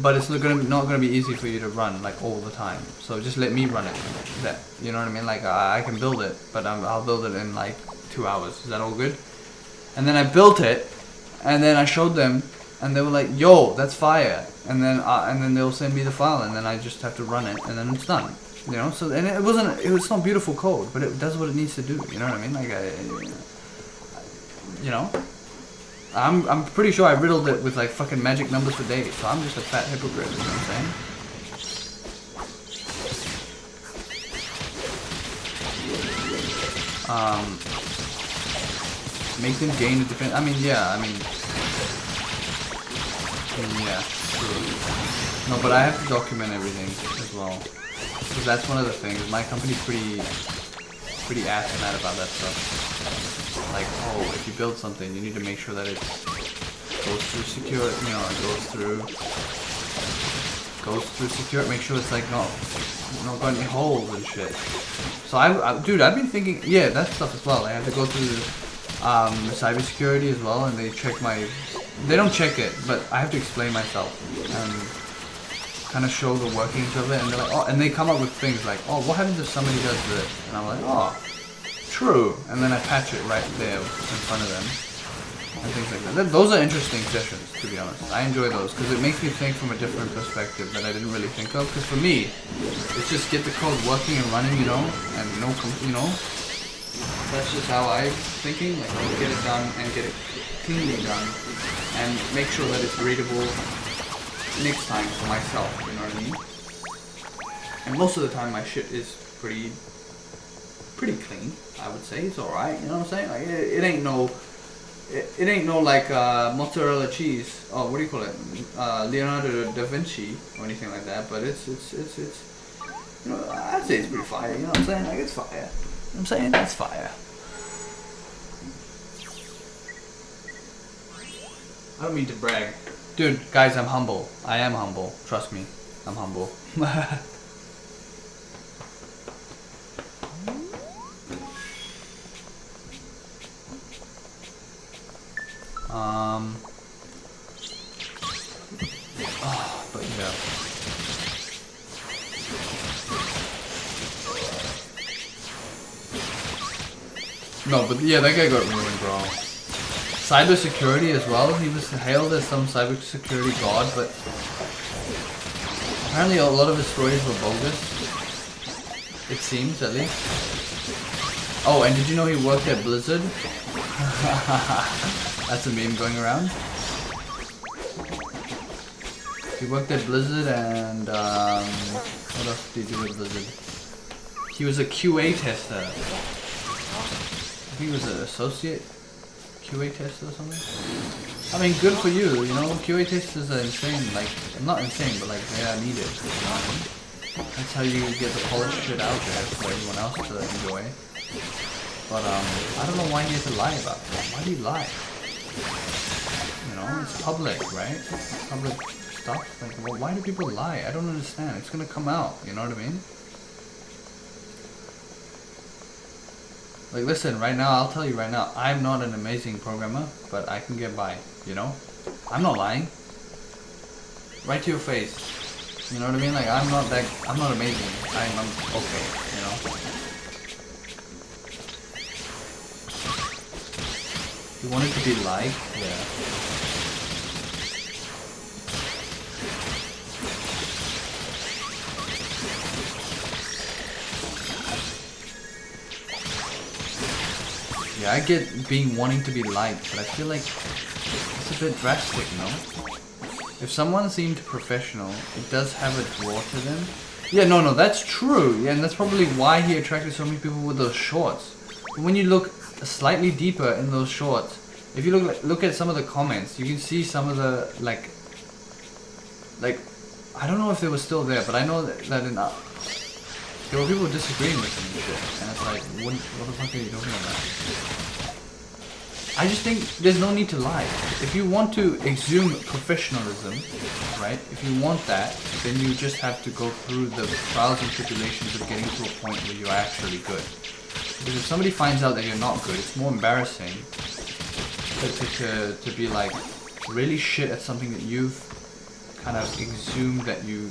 [SPEAKER 1] but it's not gonna be easy for you to run like all the time. So just let me run it. You know what I mean? Like I can build it, but I'll build it in like 2 hours. Is that all good? And then I built it, and then I showed them, and they were like, "Yo, that's fire!" And then they'll send me the file, and then I just have to run it, and then it's done. So and it's not beautiful code, but it does what it needs to do. You know what I mean? Like I'm pretty sure I riddled it with like fucking magic numbers for days, so I'm just a fat hypocrite. You know what I'm saying? Make them gain a defense. Yeah, true. No, but I have to document everything as well, because that's one of the things. My company's pretty ass mad about that stuff. Like, oh, if you build something, you need to make sure that it goes through secure. It goes through secure. Make sure it's like not got any holes and shit. So dude, I've been thinking, yeah, that stuff as well. I have to go through cybersecurity as well, and they don't check it, but I have to explain myself and kind of show the workings of it, and they're like, oh, and they come up with things like, oh, what happens if somebody does this? And I'm like, oh, true, and then I patch it right there in front of them, and things like that. Those are interesting sessions, to be honest. I enjoy those, because it makes me think from a different perspective that I didn't really think of, because for me, it's just get the code working and running, and that's just how I'm thinking, like get it done and get it cleanly done and make sure that it's readable next time for myself, you know what I mean? And most of the time my shit is pretty clean, I would say. It's alright, you know what I'm saying? Like it ain't no like mozzarella cheese, or what do you call it? Leonardo da Vinci or anything like that, but it's I'd say it's pretty fire, you know what I'm saying? Like it's fire. I'm saying that's fire. I don't mean to brag. Dude, guys, I'm humble. I am humble. Trust me. I'm humble. But yeah. No, but yeah, that guy got ruined, bro. Cybersecurity as well. He was hailed as some cybersecurity god, but apparently a lot of his stories were bogus. It seems, at least. Oh, and did you know he worked at Blizzard? That's a meme going around. He worked at Blizzard, and what else did he do with Blizzard? He was a QA tester. I think he was an associate QA tester or something. I mean, good for you, QA testers are insane, like, not insane, but like, they are needed, That's how you get the polished shit out there for everyone else to enjoy. But, I don't know why he had to lie about that. Why did he lie? You know, it's public, right? It's public stuff. Like, well, why do people lie? I don't understand. It's gonna come out. You know what I mean? Like, listen, right now, I'll tell you right now, I'm not an amazing programmer, but I can get by, you know? I'm not lying. Right to your face. You know what I mean? Like, I'm not amazing. I'm okay, you know? You want it to be like? Yeah. Yeah, I get wanting to be liked, but I feel like it's a bit drastic, no? If someone seemed professional, it does have a draw to them. Yeah, no, that's true. Yeah, and that's probably why he attracted so many people with those shorts. But when you look slightly deeper in those shorts, if you look at some of the comments, you can see some of the like I don't know if they were still there, but I know that in there were people disagreeing with him and shit, and it's like, what the fuck are you talking about? I just think there's no need to lie. If you want to exhume professionalism, right? If you want that, then you just have to go through the trials and tribulations of getting to a point where you're actually good. Because if somebody finds out that you're not good, it's more embarrassing to be like really shit at something that you've kind of exhumed that you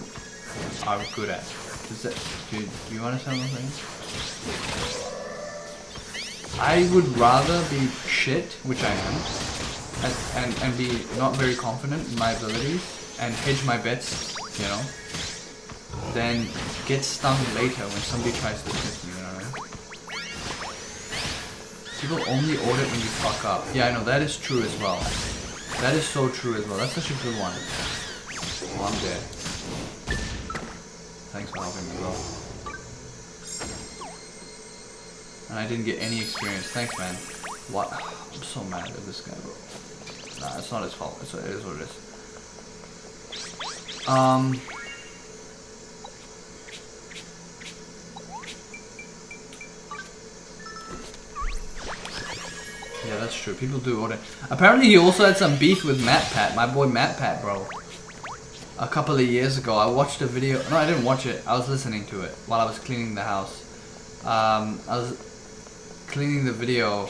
[SPEAKER 1] are good at. Do you understand what I'm saying? I would rather be shit, which I am, and be not very confident in my abilities and hedge my bets, you know, than get stung later when somebody tries to test me, you know what I mean? People only audit when you fuck up. Yeah, I know, that is true as well. That is so true as well. That's such a good one. Oh, I'm dead. Thanks for helping me, bro. And I didn't get any experience. Thanks, man. What? I'm so mad at this guy, bro. Nah, it's not his fault. It is what it is. Yeah, that's true. People do audit. Apparently, he also had some beef with MatPat, my boy MatPat, bro. A couple of years ago, I watched a video. No, I didn't watch it. I was listening to it while I was cleaning the house. I was cleaning the video.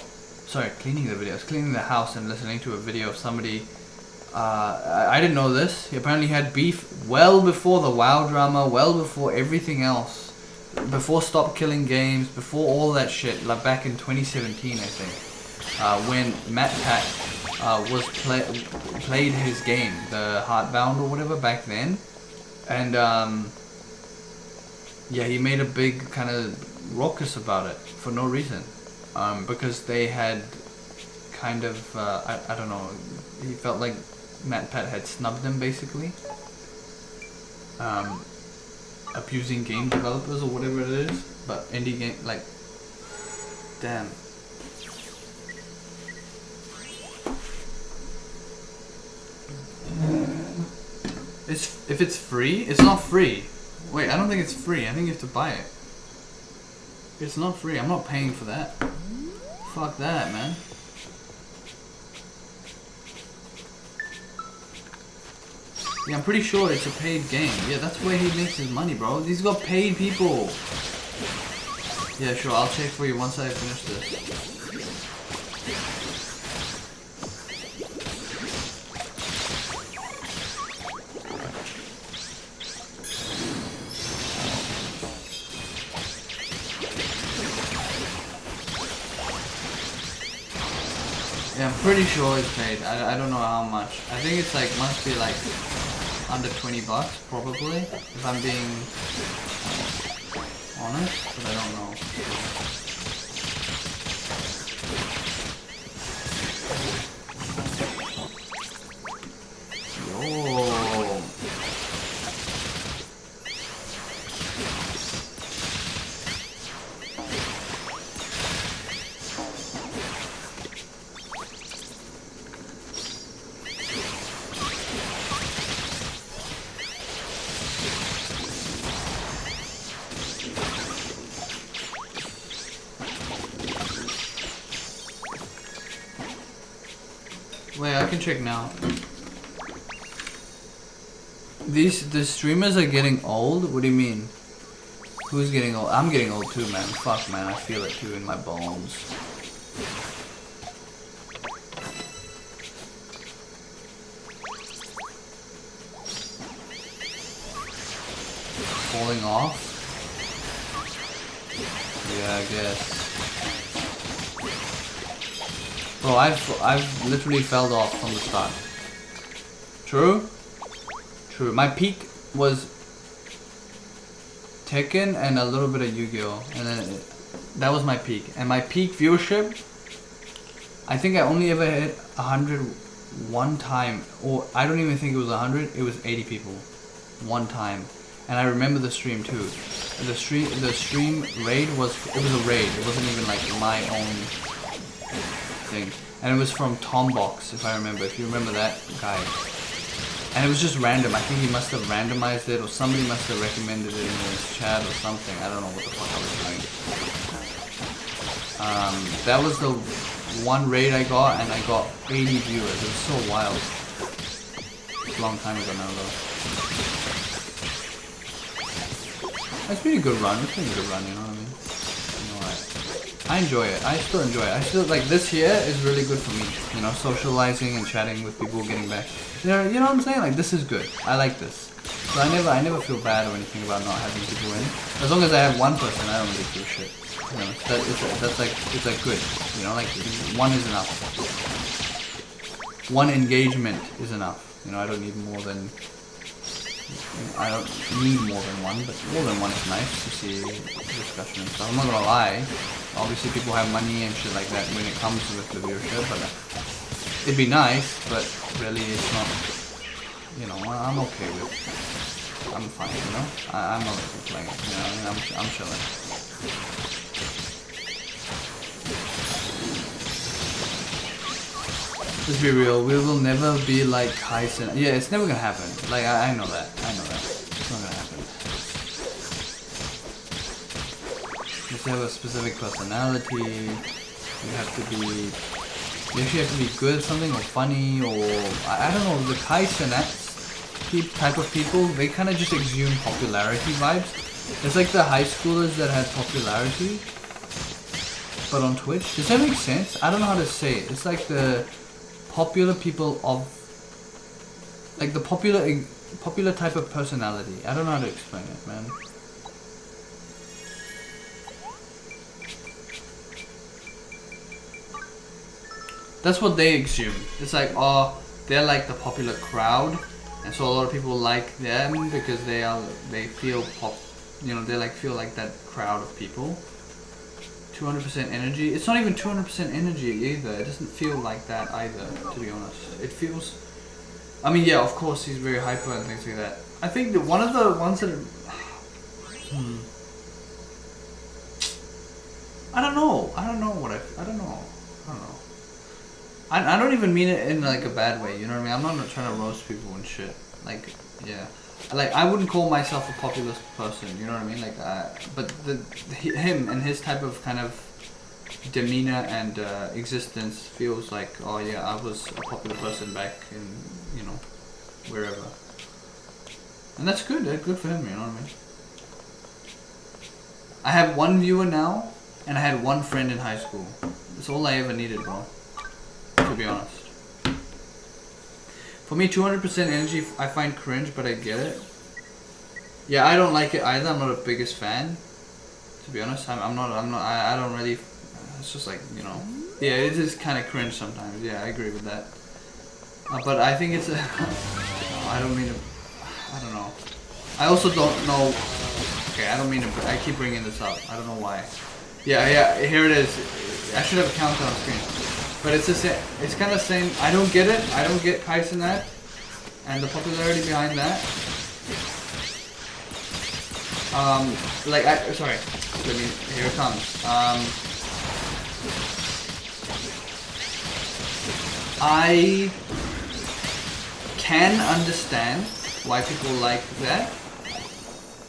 [SPEAKER 1] I was cleaning the house and listening to a video of somebody. I didn't know this. He apparently had beef well before the WoW drama, well before everything else, before Stop Killing Games, before all that shit. Like back in 2017, I think, when MatPat played his game, the Heartbound or whatever, back then, and yeah, he made a big kind of raucous about it for no reason, because they had kind of I don't know, he felt like MatPat had snubbed him basically, abusing game developers or whatever it is, but indie game, like, damn. If it's free, it's not free. Wait, I don't think it's free. I think you have to buy it. It's not free. I'm not paying for that. Fuck that, man. Yeah, I'm pretty sure it's a paid game. Yeah, that's where he makes his money, bro. He's got paid people. Yeah, sure. I'll check for you once I finish this. Yeah, I'm pretty sure it's paid. I don't know how much. I think it's like, must be like under 20 bucks probably, if I'm being honest, but I don't know. Yo. can check now. The streamers are getting old? What do you mean? Who's getting old? I'm getting old too, man. Fuck, man. I feel it too in my bones. Falling off? Yeah, I guess. Bro, I've literally fell off from the start. True? True. My peak was Tekken and a little bit of Yu-Gi-Oh! And then that was my peak. And my peak viewership, I think I only ever hit 100 one time. Or I don't even think it was 100, it was 80 people. One time. And I remember the stream too. The stream raid was a raid. It wasn't even like my own thing. And it was from Tombox, if I remember. If you remember that guy. And it was just random. I think he must have randomized it, or somebody must have recommended it in his chat or something. I don't know what the fuck I was doing. That was the one raid I got, and I got 80 viewers. It was so wild. It's a long time ago now though. It's been a good run. It's been a good run, you know what I mean? I enjoy it. I still enjoy it. I still like this here is really good for me. You know, socializing and chatting with people, getting back. You know what I'm saying? Like this is good. I like this. So I never feel bad or anything about not having people in. As long as I have one person, I don't really feel shit. You know, it's like good. You know, like one is enough. One engagement is enough. You know, I don't need more than. I don't need more than one, but more than one is nice to see discussion and stuff. I'm not gonna lie. Obviously people have money and shit like that when it comes to the viewership, but it'd be nice, but really it's not, you know, I'm okay with, I'm fine, you know? I'm not complaining, you know, I mean, I'm chilling. Let's be real, we will never be like Kaisen. Yeah, it's never gonna happen. Like, I know that. I know that. It's not gonna happen. You have to have a specific personality. You have to be... You actually have to be good at something, or funny, or... I don't know, the Kaisen type of people, they kind of just exude popularity vibes. It's like the high schoolers that had popularity, but on Twitch. Does that make sense? I don't know how to say it. It's like the... popular people of, like the popular type of personality. I don't know how to explain it, man. That's what they assume. It's like, oh, they're like the popular crowd, and so a lot of people like them because they feel you know, they feel like that crowd of people. 200% energy. It's not even 200% energy either. It doesn't feel like that either, to be honest. It feels... I mean, yeah, of course he's very hyper and things like that. I think that one of the ones that... I don't know. I don't know. I don't even mean it in like a bad way, you know what I mean? I'm not trying to roast people and shit. Like, yeah. Like, I wouldn't call myself a populist person, you know what I mean? Like, but him and his type of kind of demeanor and existence feels like, oh yeah, I was a popular person back in, you know, wherever. And that's good. That's good for him, you know what I mean? I have one viewer now, and I had one friend in high school. That's all I ever needed, bro. To be honest. For me, 200% energy, I find cringe, but I get it. Yeah, I don't like it either. I'm not the biggest fan. To be honest, I don't really. It's just like, you know. Yeah, it is kind of cringe sometimes. Yeah, I agree with that. But I think it's a. I don't mean to. I don't know. I also don't know. Okay, I don't mean to. I keep bringing this up. I don't know why. Yeah, here it is. I should have a countdown on screen. But it's the same. It's kind of the same. I don't get it. I don't get Kaisen that, and the popularity behind that. Sorry. Here it comes. I can understand why people like that,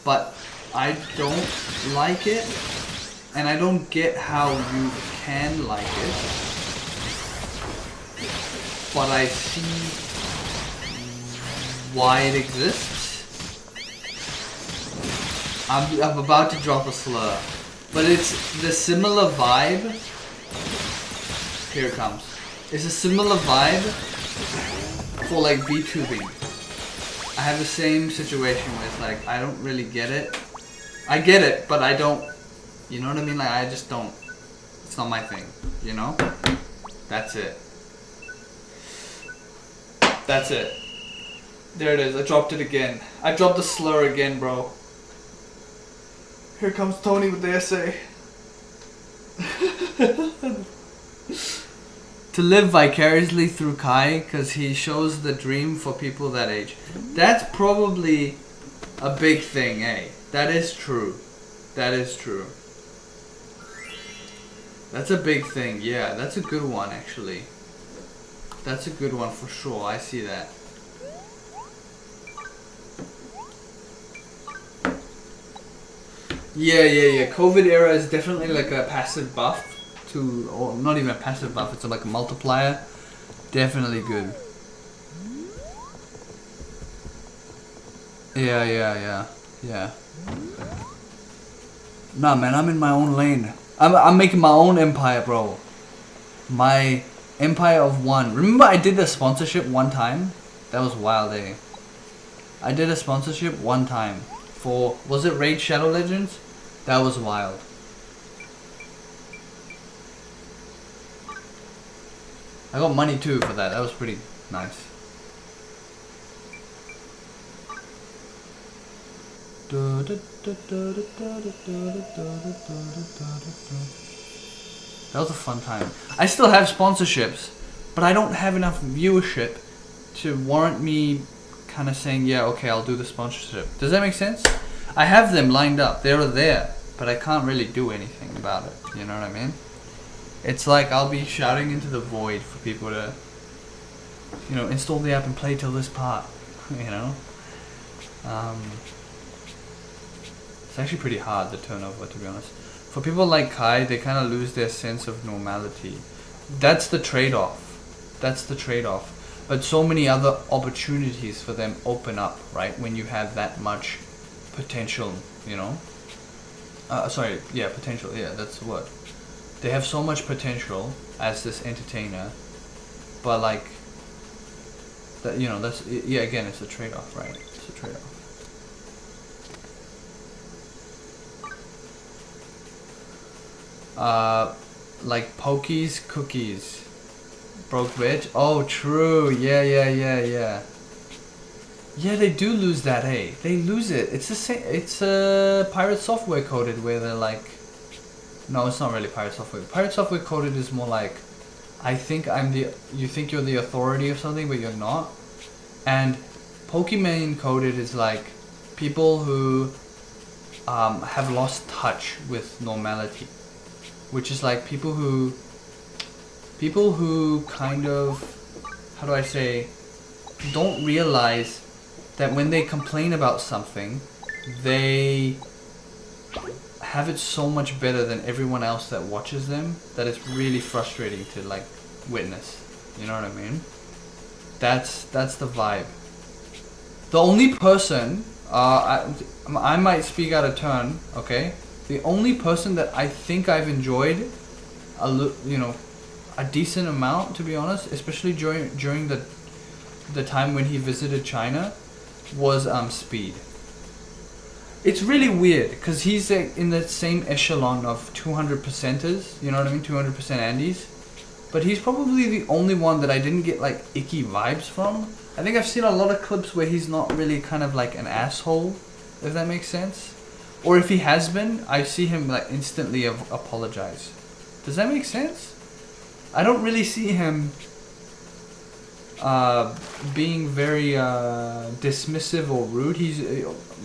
[SPEAKER 1] but I don't like it, and I don't get how you can like it. but I see why it exists. I'm about to drop a slur, but it's the similar vibe. Here it comes. It's a similar vibe for like VTubing. I have the same situation where it's like I don't really get it. I get it, but I don't. You know what I mean? Like I just don't. It's not my thing. You know? That's it. That's it. There it is. I dropped it again. I dropped the slur again, bro. Here comes Tony with the essay. To live vicariously through Kai, because he shows the dream for people that age. That's probably a big thing, eh? That is true. That is true. That's a big thing. Yeah, that's a good one, actually. That's a good one for sure. I see that. Yeah. COVID era is definitely like a passive buff to, or not even a passive buff, it's like a multiplier. Definitely good. Yeah. Nah, man, I'm in my own lane. I'm making my own empire, bro. My empire of one. Remember I did the sponsorship one time? That was wild, eh? I did a sponsorship one time for, was it Raid Shadow Legends? That was wild. I got money too for that. That was pretty nice. That was a fun time. I still have sponsorships, but I don't have enough viewership to warrant me kind of saying, yeah, okay, I'll do the sponsorship. Does that make sense? I have them lined up. They're there, but I can't really do anything about it. You know what I mean? It's like I'll be shouting into the void for people to, you know, install the app and play till this part. You know? It's actually pretty hard, the turnover, to be honest. For people like Kai, they kind of lose their sense of normality. That's the trade-off. That's the trade-off. But so many other opportunities for them open up, right? When you have that much potential, you know? Potential, yeah, that's the word. They have so much potential as this entertainer, but like, that, you know, that's, yeah, again, it's a trade-off, right? It's a trade-off. Like Pokies Cookies. Broke bitch? Oh, true. Yeah. Yeah, they do lose that, hey. They lose it. It's the same. It's Pirate Software Coded, where they're like, no, it's not really Pirate Software. Pirate Software Coded is more like, I think you think you're the authority of something, but you're not. And Pokimane Coded is like people who have lost touch with normality, which is like people who kind of, how do I say, don't realize that when they complain about something, they have it so much better than everyone else that watches them that it's really frustrating to like witness. You know what I mean? That's the vibe. The only person, I might speak out of turn, okay? The only person that I think I've enjoyed a decent amount, to be honest, especially during the time when he visited China, was Speed. It's really weird because he's in the same echelon of 200%ers, you know what I mean, 200% Andes, but he's probably the only one that I didn't get like icky vibes from. I think I've seen a lot of clips where he's not really kind of like an asshole, if that makes sense. Or if he has been, I see him like instantly apologize. Does that make sense? I don't really see him being very dismissive or rude. He's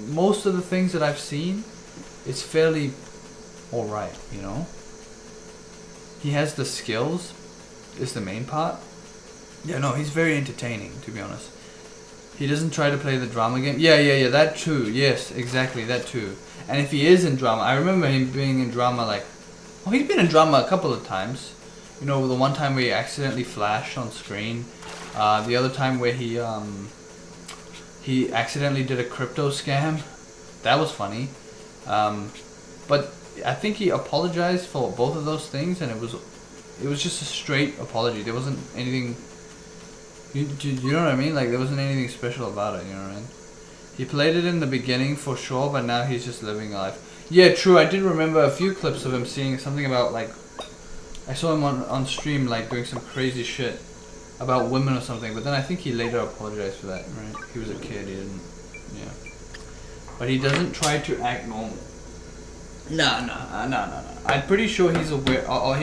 [SPEAKER 1] most of the things that I've seen, it's fairly alright, you know? He has the skills, is the main part. Yeah, no, he's very entertaining, to be honest. He doesn't try to play the drama game. Yeah, that too. Yes, exactly, that too. And if he is in drama, I remember him being in drama like, well, he's been in drama a couple of times. You know, the one time where he accidentally flashed on screen. The other time where he accidentally did a crypto scam. That was funny. But I think he apologized for both of those things, and it was just a straight apology. There wasn't anything. You know what I mean? Like, there wasn't anything special about it. You know what I mean? He played it in the beginning for sure, but now he's just living life. Yeah, true. I did remember a few clips of him saying something about, like, I saw him on stream, like, doing some crazy shit about women or something, but then I think he later apologized for that, right? He was a kid, he didn't, yeah. But he doesn't try to act normal. No. I'm pretty sure he's aware, how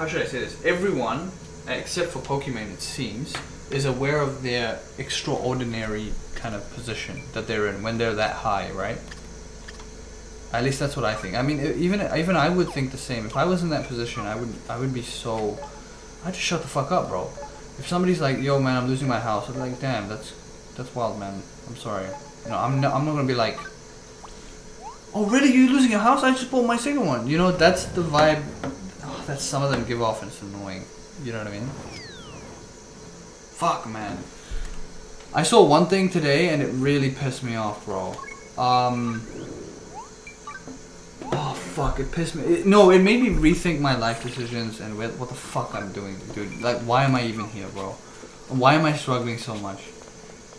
[SPEAKER 1] should I say this? Everyone, except for Pokemon it seems, is aware of their extraordinary kind of position that they're in when they're that high, right? At least that's what I think. I mean, even I would think the same. If I was in that position, I would be so. I'd just shut the fuck up, bro. If somebody's like, "Yo, man, I'm losing my house," I'd be like, "Damn, that's wild, man. I'm sorry." You know, I'm not gonna be like, "Oh, really? You losing your house? I just bought my second one." You know, that's the vibe that some of them give off, and it's annoying. You know what I mean? Fuck, man. I saw one thing today, and it really pissed me off, bro. Oh fuck, it pissed me. It made me rethink my life decisions and what the fuck I'm doing, dude. Like, why am I even here, bro? Why am I struggling so much?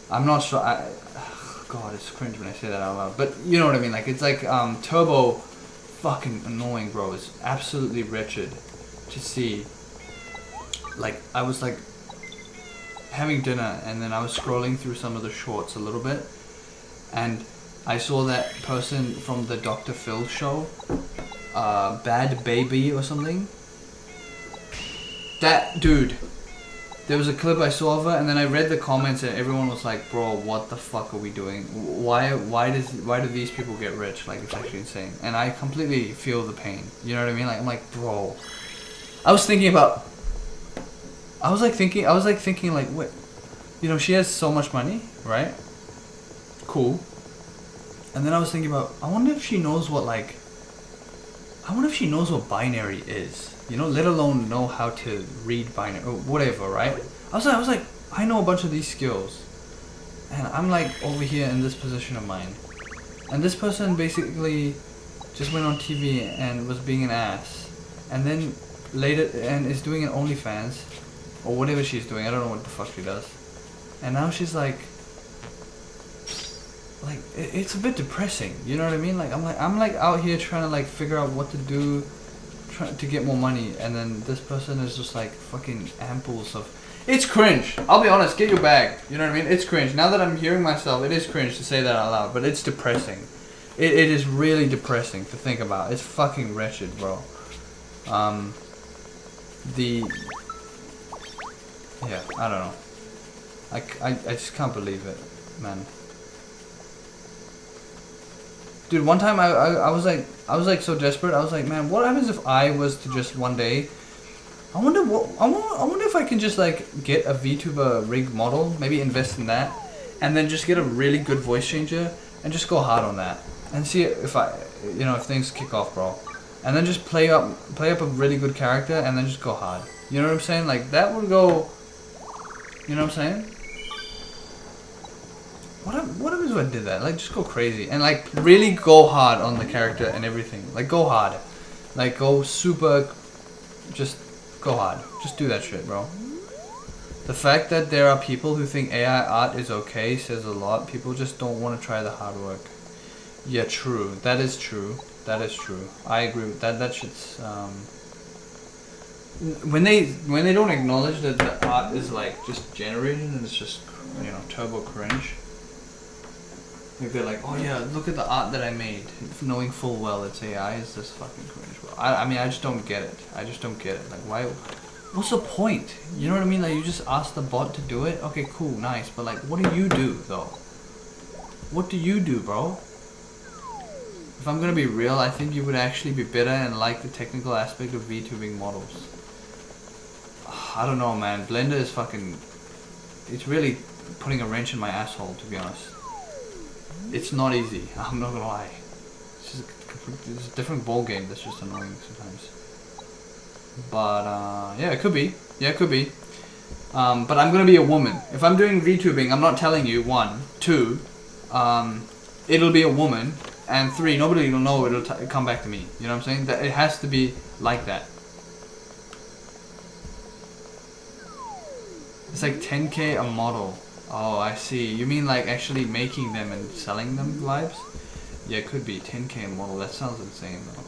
[SPEAKER 1] I'm not sure. God, it's cringe when I say that out loud. But you know what I mean. Like, it's like Turbo, fucking annoying, bro. It's absolutely wretched to see. Like, I was like having dinner, and then I was scrolling through some of the shorts a little bit, and I saw that person from the Dr. Phil show, Bad Baby or something. That dude, there was a clip I saw of her, and then I read the comments, and everyone was like, "Bro, what the fuck are we doing? Why do these people get rich? Like, it's actually insane." And I completely feel the pain. You know what I mean? Like, I'm like, bro. I was thinking, wait, you know, she has so much money, right? Cool. And then I was thinking about, I wonder if she knows what binary is. You know, let alone know how to read binary or whatever, right? I was like, I know a bunch of these skills, and I'm like over here in this position of mine, and this person basically just went on TV and was being an ass, and then later and is doing an OnlyFans or whatever she's doing. I don't know what the fuck she does, and now she's like it's a bit depressing, you know what I mean? Like I'm like out here trying to like figure out what to do, trying to get more money, and then this person is just like fucking amples of. It's cringe. I'll be honest. Get your bag. You know what I mean? It's cringe. Now that I'm hearing myself, it is cringe to say that out loud, but it's depressing. It is really depressing to think about. It's fucking wretched, bro. Yeah, I don't know. I just can't believe it, man. Dude, one time I was like so desperate. I was like, man, what happens if I was to just one day? I wonder if I can just like get a VTuber rig model, maybe invest in that, and then just get a really good voice changer and just go hard on that and see if if things kick off, bro. And then just play up a really good character and then just go hard. You know what I'm saying? Like that would go. You know what I'm saying? What happens if I did that? Like, just go crazy and like really go hard on the character and everything. Like, go hard, like go super, just go hard. Just do that shit, bro. The fact that there are people who think AI art is okay says a lot. People just don't want to try the hard work. Yeah, true. That is true. That is true. I agree with that. That shit's when they don't acknowledge that the art is like just generated and it's just turbo cringe. Like they're like, oh yeah, look at the art that I made, knowing full well it's AI is this fucking cringe, bro. I mean, I just don't get it. I just don't get it. Like, why? What's the point? You know what I mean? Like, you just ask the bot to do it. Okay, cool, nice. But like, what do you do though? What do you do, bro? If I'm gonna be real, I think you would actually be better and like the technical aspect of VTubing models. I don't know, man. Blender is fucking. It's really putting a wrench in my asshole, to be honest. It's not easy. I'm not gonna lie. It's a different ball game that's just annoying sometimes. But yeah, it could be. Yeah, it could be. But I'm gonna be a woman. If I'm doing VTubing, I'm not telling you. 1, 2, it'll be a woman, and 3, nobody will know. It'll come back to me. You know what I'm saying? That it has to be like that. It's like 10k a model. Oh, I see. You mean like actually making them and selling them vibes? Yeah, it could be 10k a model. That sounds insane though.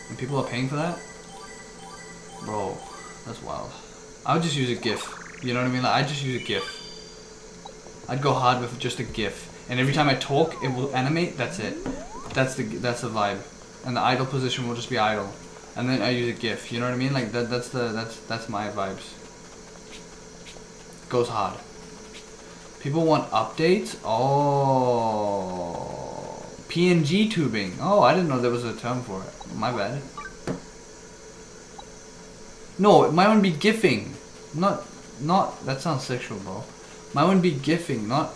[SPEAKER 1] And people are paying for that? Bro, that's wild. I would just use a GIF. You know what I mean? Like, I'd just use a GIF. I'd go hard with just a GIF. And every time I talk, it will animate. That's it. That's the vibe. And the idle position will just be idle. And then I use a GIF. You know what I mean? Like that's my vibes. Goes hard. People want updates? Oh, PNG tubing. Oh, I didn't know there was a term for it. My bad. No, mine would be GIFing. Not that sounds sexual, bro. Mine would be GIFing, not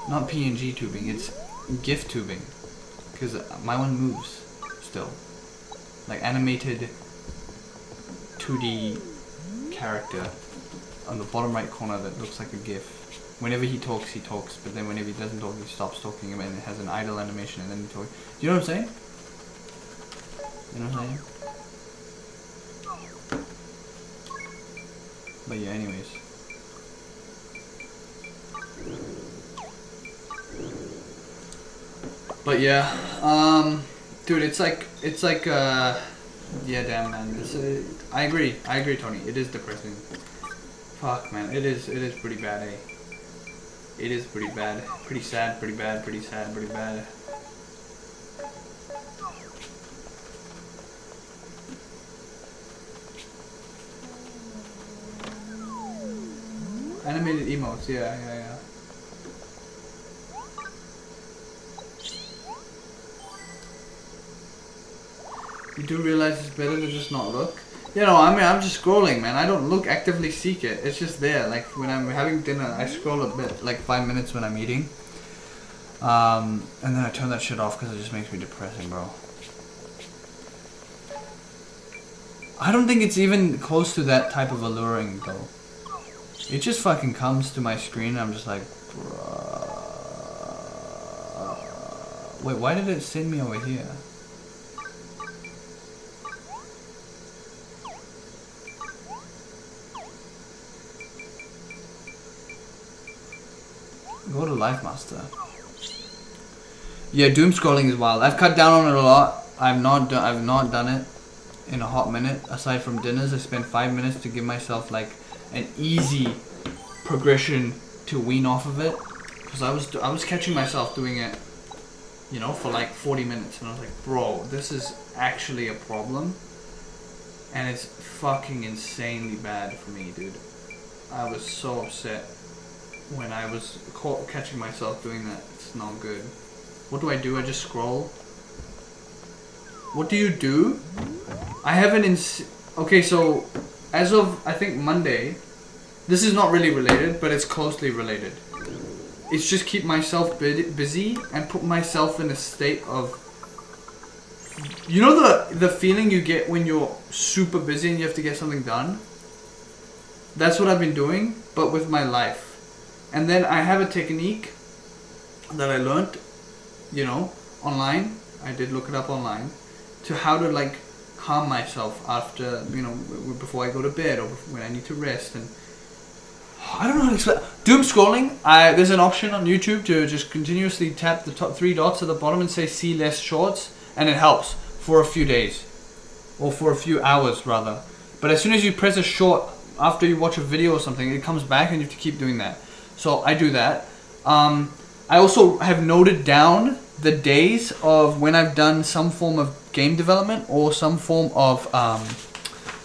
[SPEAKER 1] PNG tubing. It's GIF tubing. Cause my one moves still. Like animated 2D character on the bottom right corner that looks like a GIF. Whenever he talks, but then whenever he doesn't talk, he stops talking, and it has an idle animation, and then he talks. Do you know what I'm saying? You know what I'm saying? But yeah, anyways. But yeah, dude, it's like, yeah, damn, man. I agree, Tony. It is depressing. Fuck, man. It is pretty bad, eh? It is pretty bad. Pretty sad, pretty bad, pretty sad, pretty bad. Animated emotes, yeah. You do realize it's better to just not look? You know, I mean, I'm just scrolling, man. I don't look, actively seek it. It's just there. Like, when I'm having dinner, I scroll a bit, like 5 minutes when I'm eating. And then I turn that shit off because it just makes me depressing, bro. I don't think it's even close to that type of alluring, though. It just fucking comes to my screen and I'm just like, bruh. Wait, why did it send me over here? Go to Life Master. Yeah, doom scrolling is wild. I've cut down on it a lot. I've not done it in a hot minute. Aside from dinners, I spent 5 minutes to give myself like an easy progression to wean off of it. Because I was catching myself doing it, you know, for like 40 minutes, and I was like, bro, this is actually a problem, and it's fucking insanely bad for me, dude. I was so upset when I was catching myself doing that. It's not good. What do? I just scroll? What do you do? I haven't okay, so as of I think Monday, this is not really related, but it's closely related. It's just keep myself busy and put myself in a state of, you know, the feeling you get when you're super busy and you have to get something done? That's what I've been doing, but with my life. And then I have a technique that I learned, you know, online. I did look it up online, to how to like calm myself after, you know, before I go to bed or when I need to rest. And I don't know how to explain. Doom scrolling, there's an option on YouTube to just continuously tap the top 3 dots at the bottom and say see less shorts, and it helps for a few days. Or for a few hours rather. But as soon as you press a short after you watch a video or something, it comes back and you have to keep doing that. So I do that. I also have noted down the days of when I've done some form of game development or some form of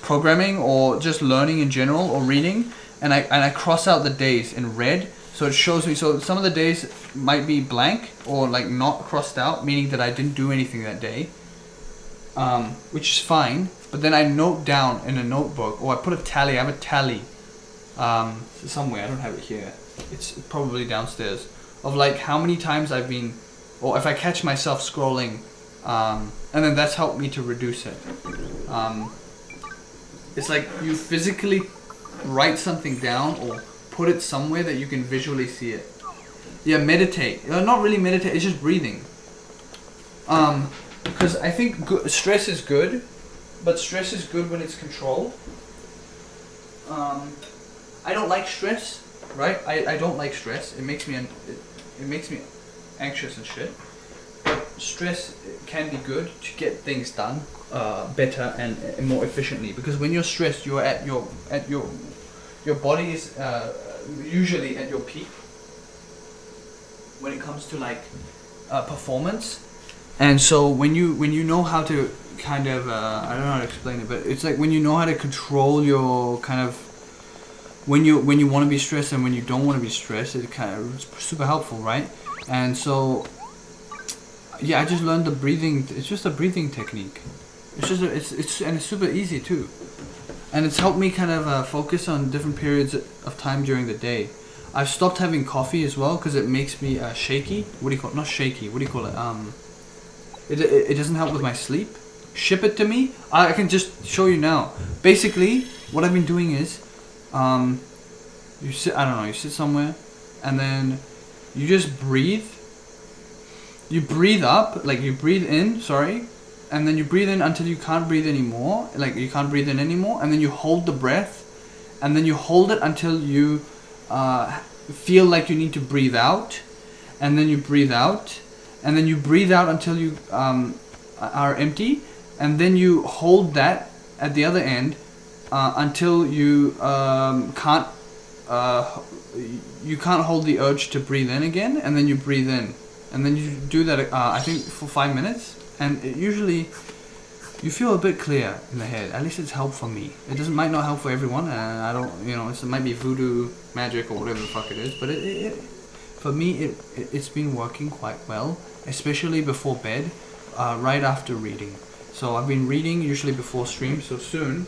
[SPEAKER 1] programming or just learning in general or reading, and I cross out the days in red, so it shows me. So some of the days might be blank or like not crossed out, meaning that I didn't do anything that day, which is fine. But then I note down in a notebook, or I put a tally. I have a tally somewhere. I don't have it here. It's probably downstairs, of like how many times I've been, or if I catch myself scrolling And then that's helped me to reduce it. It's like you physically write something down or put it somewhere that you can visually see it. Yeah, meditate. Not really meditate, it's just breathing. Because I think stress is good, but stress is good when it's controlled. I don't like stress, right? I don't like stress. It makes me anxious and shit. But stress can be good to get things done better and more efficiently. Because when you're stressed, you're at your body is usually at your peak when it comes to like performance. And so when you know how to kind of I don't know how to explain it, but it's like when you know how to control your kind of when you want to be stressed and when you don't want to be stressed, it's super helpful, right? And so yeah, I just learned the breathing. It's just a breathing technique. It's super easy too, and it's helped me kind of focus on different periods of time during the day. I've stopped having coffee as well because it makes me shaky. What do you call it? Not shaky. What do you call it? It doesn't help with my sleep. Ship it to me. I can just show you now. Basically, what I've been doing is, you sit. I don't know. You sit somewhere, and then you just breathe. You breathe up, like you breathe in. Sorry, and then you breathe in until you can't breathe anymore. Like you can't breathe in anymore, and then you hold the breath, and then you hold it until you feel like you need to breathe out, and then you breathe out. And then you breathe out until you are empty, and then you hold that at the other end until you can't hold the urge to breathe in again, and then you breathe in, and then you do that I think for 5 minutes, and it usually you feel a bit clear in the head. At least it's helped for me. It might not help for everyone, and I don't, it might be voodoo magic or whatever the fuck it is, but it for me, it's been working quite well, especially before bed, right after reading. So I've been reading usually before stream, so soon,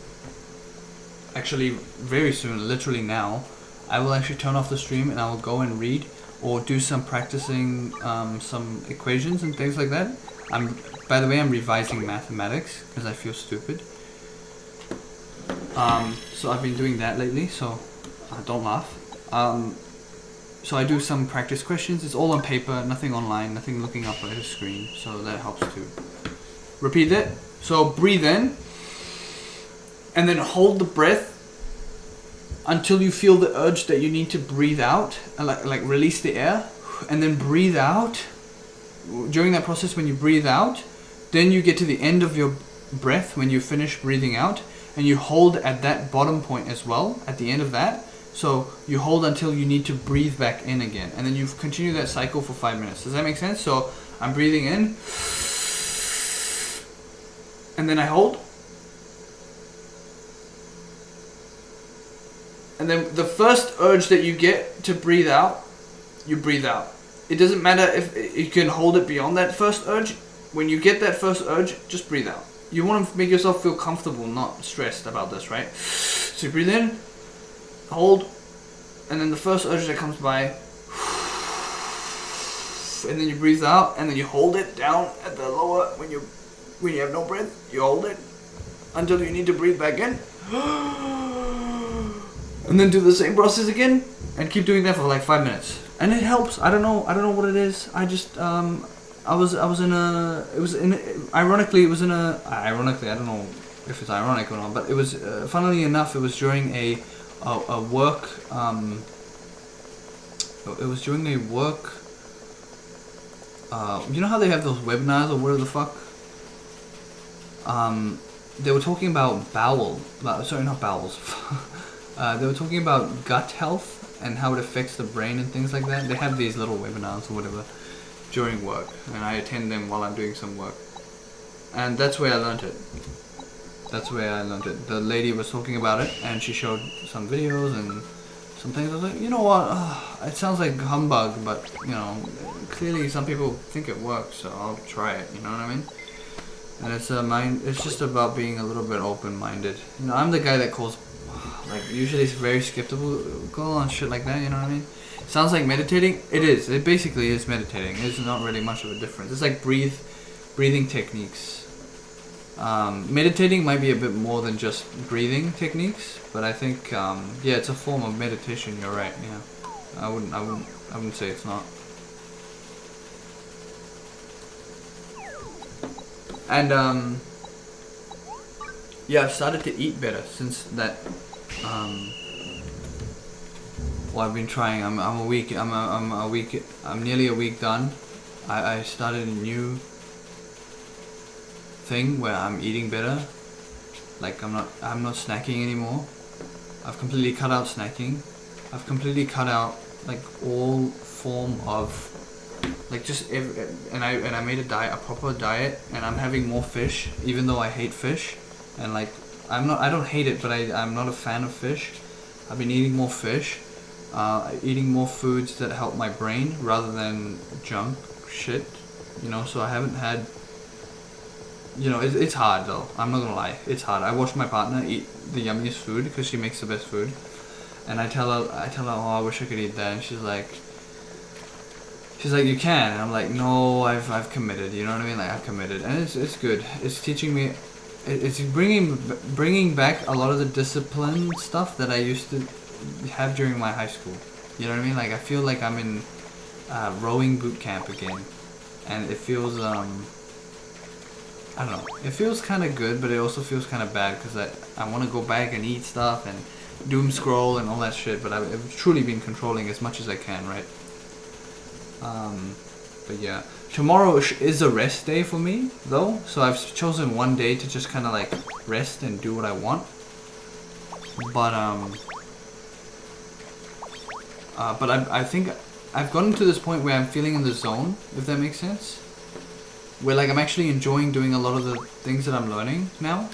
[SPEAKER 1] actually very soon, literally now, I will actually turn off the stream and I will go and read or do some practicing some equations and things like that. By the way, I'm revising mathematics because I feel stupid. So I've been doing that lately, so don't laugh. So I do some practice questions. It's all on paper, nothing online, nothing looking up at a screen. So that helps too. Repeat it. So breathe in, and then hold the breath until you feel the urge that you need to breathe out, and like release the air, and then breathe out. During that process, when you breathe out, then you get to the end of your breath when you finish breathing out, and you hold at that bottom point as well, at the end of that. So you hold until you need to breathe back in again, and then you continue that cycle for 5 minutes. Does that make sense? So I'm breathing in, and then I hold, and then the first urge that you get to breathe out, you breathe out. It doesn't matter if you can hold it beyond that first urge. When you get that first urge, just breathe out. You want to make yourself feel comfortable, not stressed about this, right? So you breathe in, hold, and then the first urge that comes by, and then you breathe out, and then you hold it down at the lower, when you have no breath, you hold it until you need to breathe back in, and then do the same process again, and keep doing that for like 5 minutes, and it helps. I don't know what it is. I just ironically I don't know if it's ironic or not, but it was funnily enough, it was during a work, you know how they have those webinars or whatever the fuck? They were talking about not bowels. They were talking about gut health and how it affects the brain and things like that. They have these little webinars or whatever during work, and I attend them while I'm doing some work. And that's where I learned it. The lady was talking about it, and she showed some videos and some things. I was like, you know what? It sounds like humbug, but clearly some people think it works, so I'll try it. You know what I mean? And it's just about being a little bit open-minded. I'm the guy that calls, usually it's very skeptical on shit like that. You know what I mean? Sounds like meditating. It is. It basically is meditating. It's not really much of a difference. It's like breathe breathing techniques. Meditating might be a bit more than just breathing techniques, but I think yeah, it's a form of meditation. You're right. Yeah, I wouldn't say it's not. And yeah, I've started to eat better since that. Well, I've been trying. I'm a week. I'm a week. I'm nearly a week done. I started a new thing where I'm eating better. Like I'm not snacking anymore. I've completely cut out snacking. I've completely cut out like all form of like just and I made a proper diet, and I'm having more fish even though I hate fish. And like I don't hate it, but I'm not a fan of fish. I've been eating more fish, eating more foods that help my brain rather than junk shit, you know. So I haven't had, you know, it's hard though. I'm not gonna lie, it's hard. I watch my partner eat the yummiest food because she makes the best food, and I tell her, oh, I wish I could eat that, and she's like, you can, and I'm like, no, I've committed. You know what I mean? Like I've committed, and it's good. It's teaching me. It's bringing back a lot of the discipline stuff that I used to have during my high school. You know what I mean? Like I feel like I'm in rowing boot camp again, and it feels I don't know. It feels kind of good, but it also feels kind of bad because I want to go back and eat stuff and doom scroll and all that shit. But I've truly been controlling as much as I can, right? But yeah, tomorrow is a rest day for me though, so I've chosen one day to just kind of like rest and do what I want. But I think I've gotten to this point where I'm feeling in the zone, if that makes sense. Where like I'm actually enjoying doing a lot of the things that I'm learning now,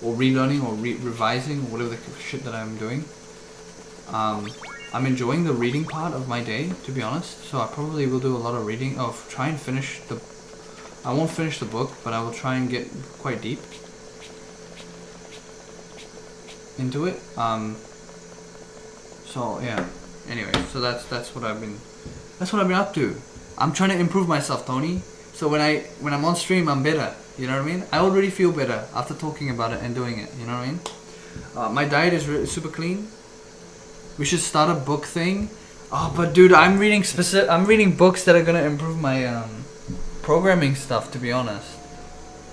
[SPEAKER 1] or relearning, or revising, or whatever the shit that I'm doing. I'm enjoying the reading part of my day, to be honest. So I probably will do a lot of reading. Try and finish the. I won't finish the book, but I will try and get quite deep into it. So yeah. Anyway, so that's what I've been up to. I'm trying to improve myself, Tony. So when I'm on stream, I'm better. You know what I mean? I already feel better after talking about it and doing it. You know what I mean? My diet is super clean. We should start a book thing. Oh, but dude, I'm reading books that are gonna improve my programming stuff. To be honest,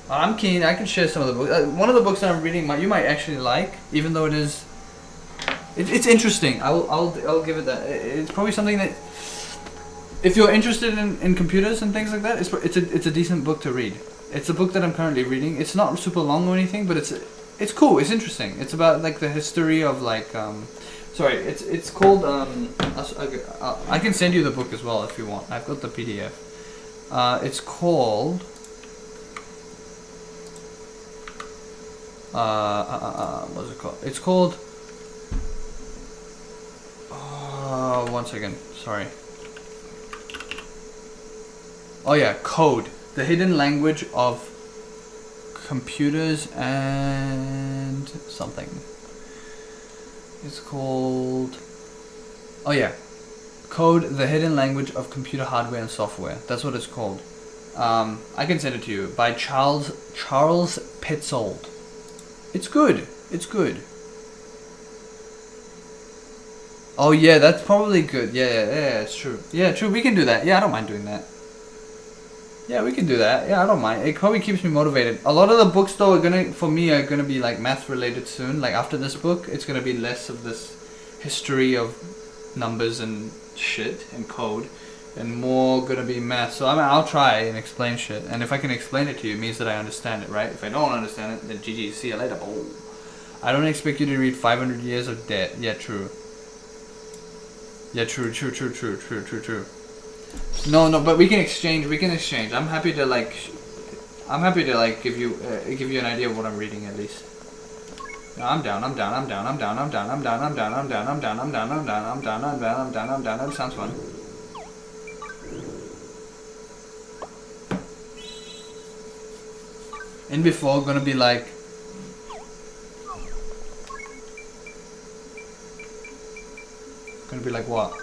[SPEAKER 1] I'm keen. I can share some of the books. One of the books that I'm reading, you might actually like, even though it's interesting. I'll give it that. It's probably something that, if you're interested in computers and things like that, it's a decent book to read. It's a book that I'm currently reading. It's not super long or anything, but it's cool. It's interesting. It's about like the history of like Sorry, it's called I can send you the book as well if you want. I've got the PDF. It's called what's it called? It's called one second, sorry. Oh yeah, Code, the hidden language of computers and something. It's called, oh yeah, Code, the hidden language of computer hardware and software. That's what it's called. I can send it to you, by Charles Petzold. It's good. It's good. Oh yeah, that's probably good. Yeah, it's true. Yeah, true. We can do that. Yeah, I don't mind doing that. Yeah, we can do that. Yeah, I don't mind. It probably keeps me motivated. A lot of the books though are gonna be like math related soon. Like after this book, it's gonna be less of this history of numbers and shit and code, and more gonna be math. So I'll try and explain shit. And if I can explain it to you, it means that I understand it, right? If I don't understand it, then GG, see you later. Oh. I don't expect you to read 500 years of debt. Yeah, true. Yeah, true. No, but we can exchange. I'm happy to give you an idea of what I'm reading at least. No, I'm down. That sounds fun. And before, gonna be like. Gonna be like what?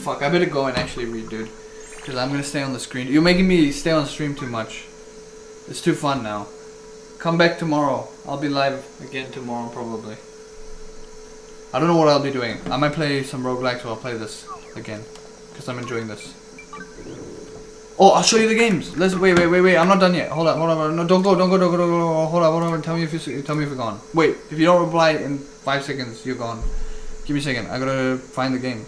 [SPEAKER 1] Fuck, I better go and actually read, dude. Because I'm gonna stay on the screen. You're making me stay on stream too much. It's too fun now. Come back tomorrow. I'll be live again tomorrow probably. I don't know what I'll be doing. I might play some roguelikes or I'll play this again. Because I'm enjoying this. Oh, I'll show you the games. Let's wait. I'm not done yet. Hold up. No, don't go. Hold up. Tell me if you're gone. Wait, if you don't reply in 5 seconds, you're gone. Give me a second. I gotta find the game.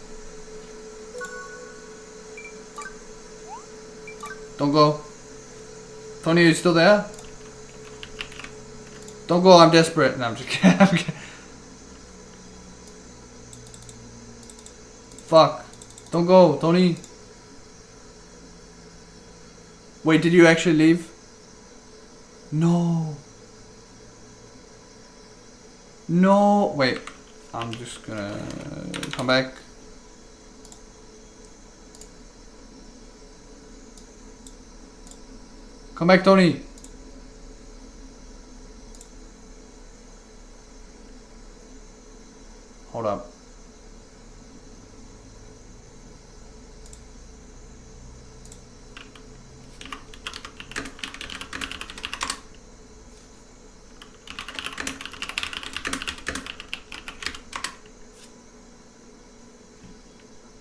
[SPEAKER 1] Don't go. Tony, are you still there? Don't go. I'm desperate. No, I'm just kidding. I'm kidding. Fuck. Don't go, Tony. Wait, did you actually leave? No. No. Wait. I'm just gonna come back. Come back, Tony. Hold up.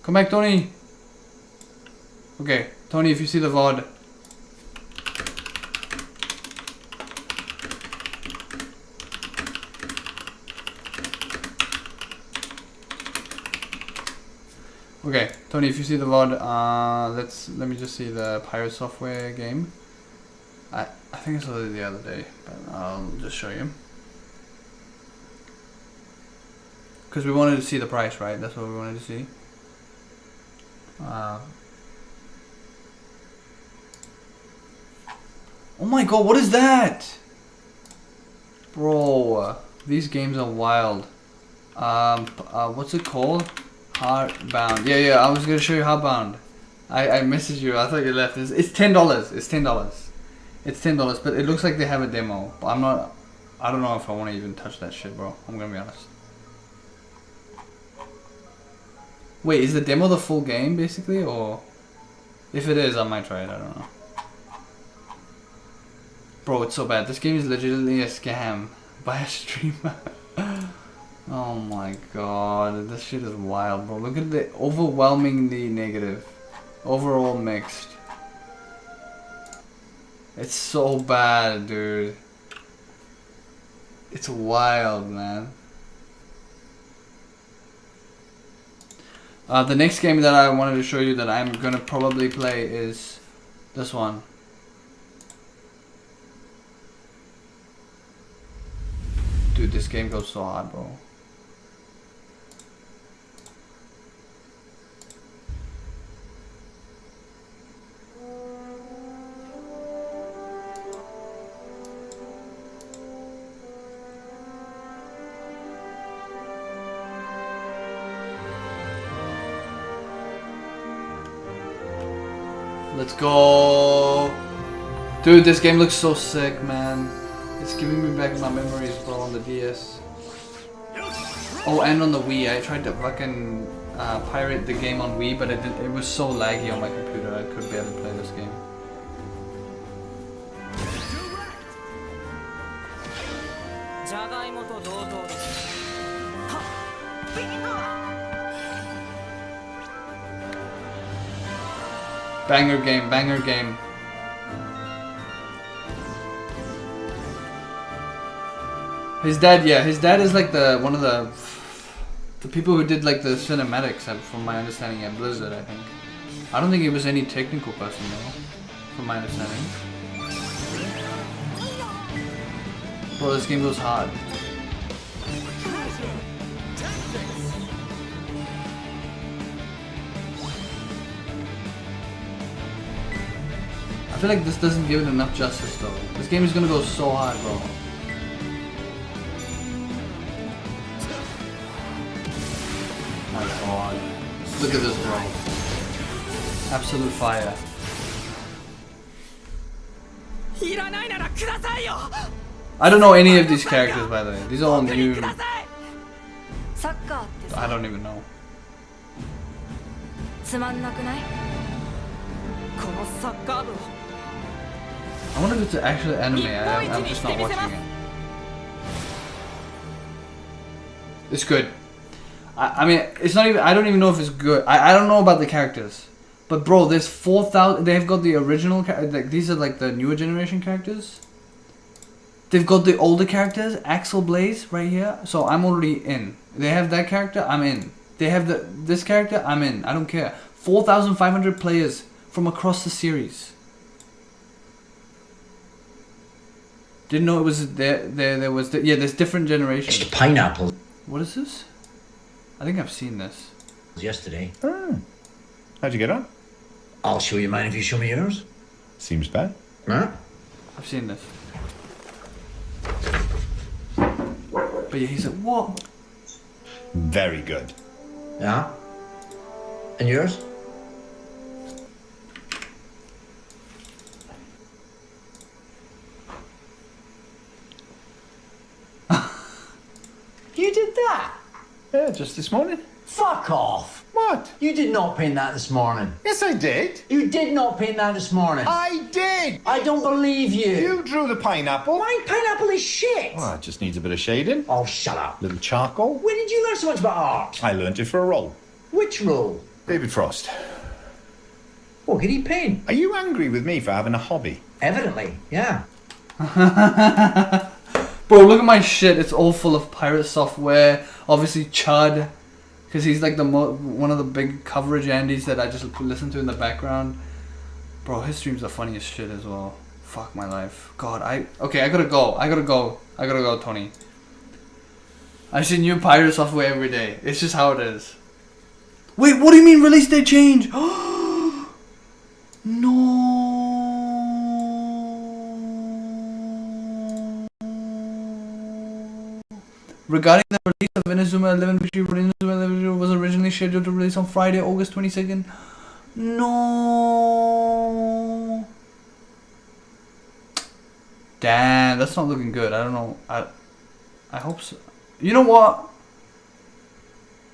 [SPEAKER 1] Come back, Tony. Okay, Tony, if you see the VOD. Okay, Tony, if you see the VOD, let me just see the Pirate Software game. I think I saw it the other day, but I'll just show you. Because we wanted to see the price, right? That's what we wanted to see. Oh my god, what is that? Bro, these games are wild. What's it called? Heartbound. Yeah, I was gonna show you Heartbound. I messaged you, I thought you left. It's $10. It's $10. It's $10, but it looks like they have a demo. But I don't know if I want to even touch that shit, bro. I'm gonna be honest. Wait, is the demo the full game, basically, or... If it is, I might try it, I don't know. Bro, it's so bad. This game is legitimately a scam by a streamer. Oh my god, this shit is wild, bro. Look at the overwhelmingly negative. Overall mixed. It's so bad, dude. It's wild, man. The next game that I wanted to show you that I'm gonna probably play is this one. Dude, this game goes so hard, bro. Let's go. Dude, this game looks so sick, man. It's giving me back my memories, bro, on the DS. Oh, and on the Wii. I tried to fucking pirate the game on Wii, but it was so laggy on my computer. I could barely play this game. Banger game, banger game. His dad, yeah, his dad is like one of the people who did like the cinematics, from my understanding, at Blizzard, I think. I don't think he was any technical person though, from my understanding. Bro, this game goes hard. I feel like this doesn't give it enough justice though. This game is gonna go so hard, bro. My god. Look at this, bro. Absolute fire. I don't know any of these characters, by the way. These are all new. I don't even know.
[SPEAKER 2] このサッカー部を
[SPEAKER 1] I want to go to actual anime. I'm just not watching it. It's good. I mean, it's not even. I don't even know if it's good. I don't know about the characters, but bro, there's 4,000. They've got the original. Like these are like the newer generation characters. They've got the older characters, Axel Blaze right here. So I'm already in. They have that character. I'm in. They have this character. I'm in. I don't care. 4,500 players from across the series. Didn't know it was there. There was yeah. There's different generations.
[SPEAKER 3] It's pineapple.
[SPEAKER 1] What is this? I think I've seen this.
[SPEAKER 3] Yesterday.
[SPEAKER 4] Oh. How'd you get on?
[SPEAKER 3] I'll show you mine if you show me yours.
[SPEAKER 4] Seems bad.
[SPEAKER 3] Huh?
[SPEAKER 1] I've seen this. But yeah, he said, what?
[SPEAKER 4] Very good.
[SPEAKER 3] Yeah. And yours? You did that?
[SPEAKER 4] Yeah, just this morning.
[SPEAKER 3] Fuck off.
[SPEAKER 4] What?
[SPEAKER 3] You did not paint that this morning.
[SPEAKER 4] Yes, I did.
[SPEAKER 3] You did not paint that this morning.
[SPEAKER 4] I did.
[SPEAKER 3] I don't believe you.
[SPEAKER 4] You drew the pineapple.
[SPEAKER 3] My pineapple is shit.
[SPEAKER 4] Well, it just needs a bit of shading.
[SPEAKER 3] Oh, shut up.
[SPEAKER 4] Little charcoal.
[SPEAKER 3] When did you learn so much about art?
[SPEAKER 4] I learnt it for a role.
[SPEAKER 3] Which role?
[SPEAKER 4] David Frost.
[SPEAKER 3] What could he paint?
[SPEAKER 4] Are you angry with me for having a hobby?
[SPEAKER 3] Evidently, yeah.
[SPEAKER 1] Bro, look at my shit. It's all full of pirate software. Obviously, Chud. Because he's like one of the big coverage Andes that I just listen to in the background. Bro, his streams are funny as shit as well. Fuck my life. God, okay, I gotta go, Tony. I see new pirate software every day. It's just how it is. Wait, what do you mean release date change? No. Regarding the release of Inazuma 11, which Inazuma 11 was originally scheduled to release on Friday, August 22nd. No. Damn, that's not looking good. I don't know. I hope so. You know what?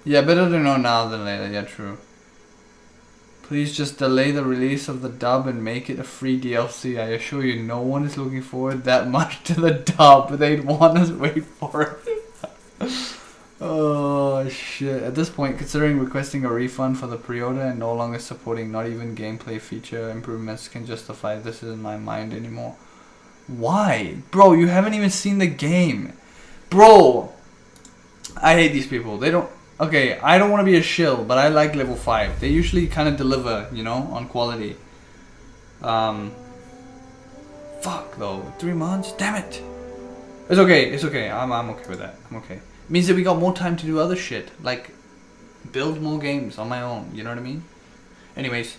[SPEAKER 1] Yeah, better to know now than later. Yeah, true. Please just delay the release of the dub and make it a free DLC. I assure you, no one is looking forward that much to the dub. They'd want us to wait for it. Oh shit. At this point, considering requesting a refund for the pre-order and no longer supporting not even gameplay feature improvements can justify this in my mind anymore. Why? Bro, you haven't even seen the game. Bro, I hate these people. They don't... Okay, I don't want to be a shill, but I like level 5. They usually kind of deliver, you know, on quality. Fuck though, 3 months? Damn it! It's okay, it's okay. I'm okay with that. I'm okay. It means that we got more time to do other shit, like build more games on my own, you know what I mean? Anyways,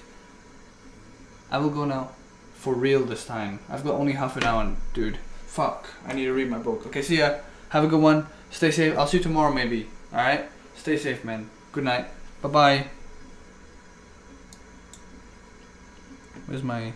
[SPEAKER 1] I will go now. For real this time. I've got only half an hour, dude. Fuck, I need to read my book. Okay, see ya. Have a good one. Stay safe. I'll see you tomorrow maybe. Alright? Stay safe, man. Good night. Bye-bye. Where's my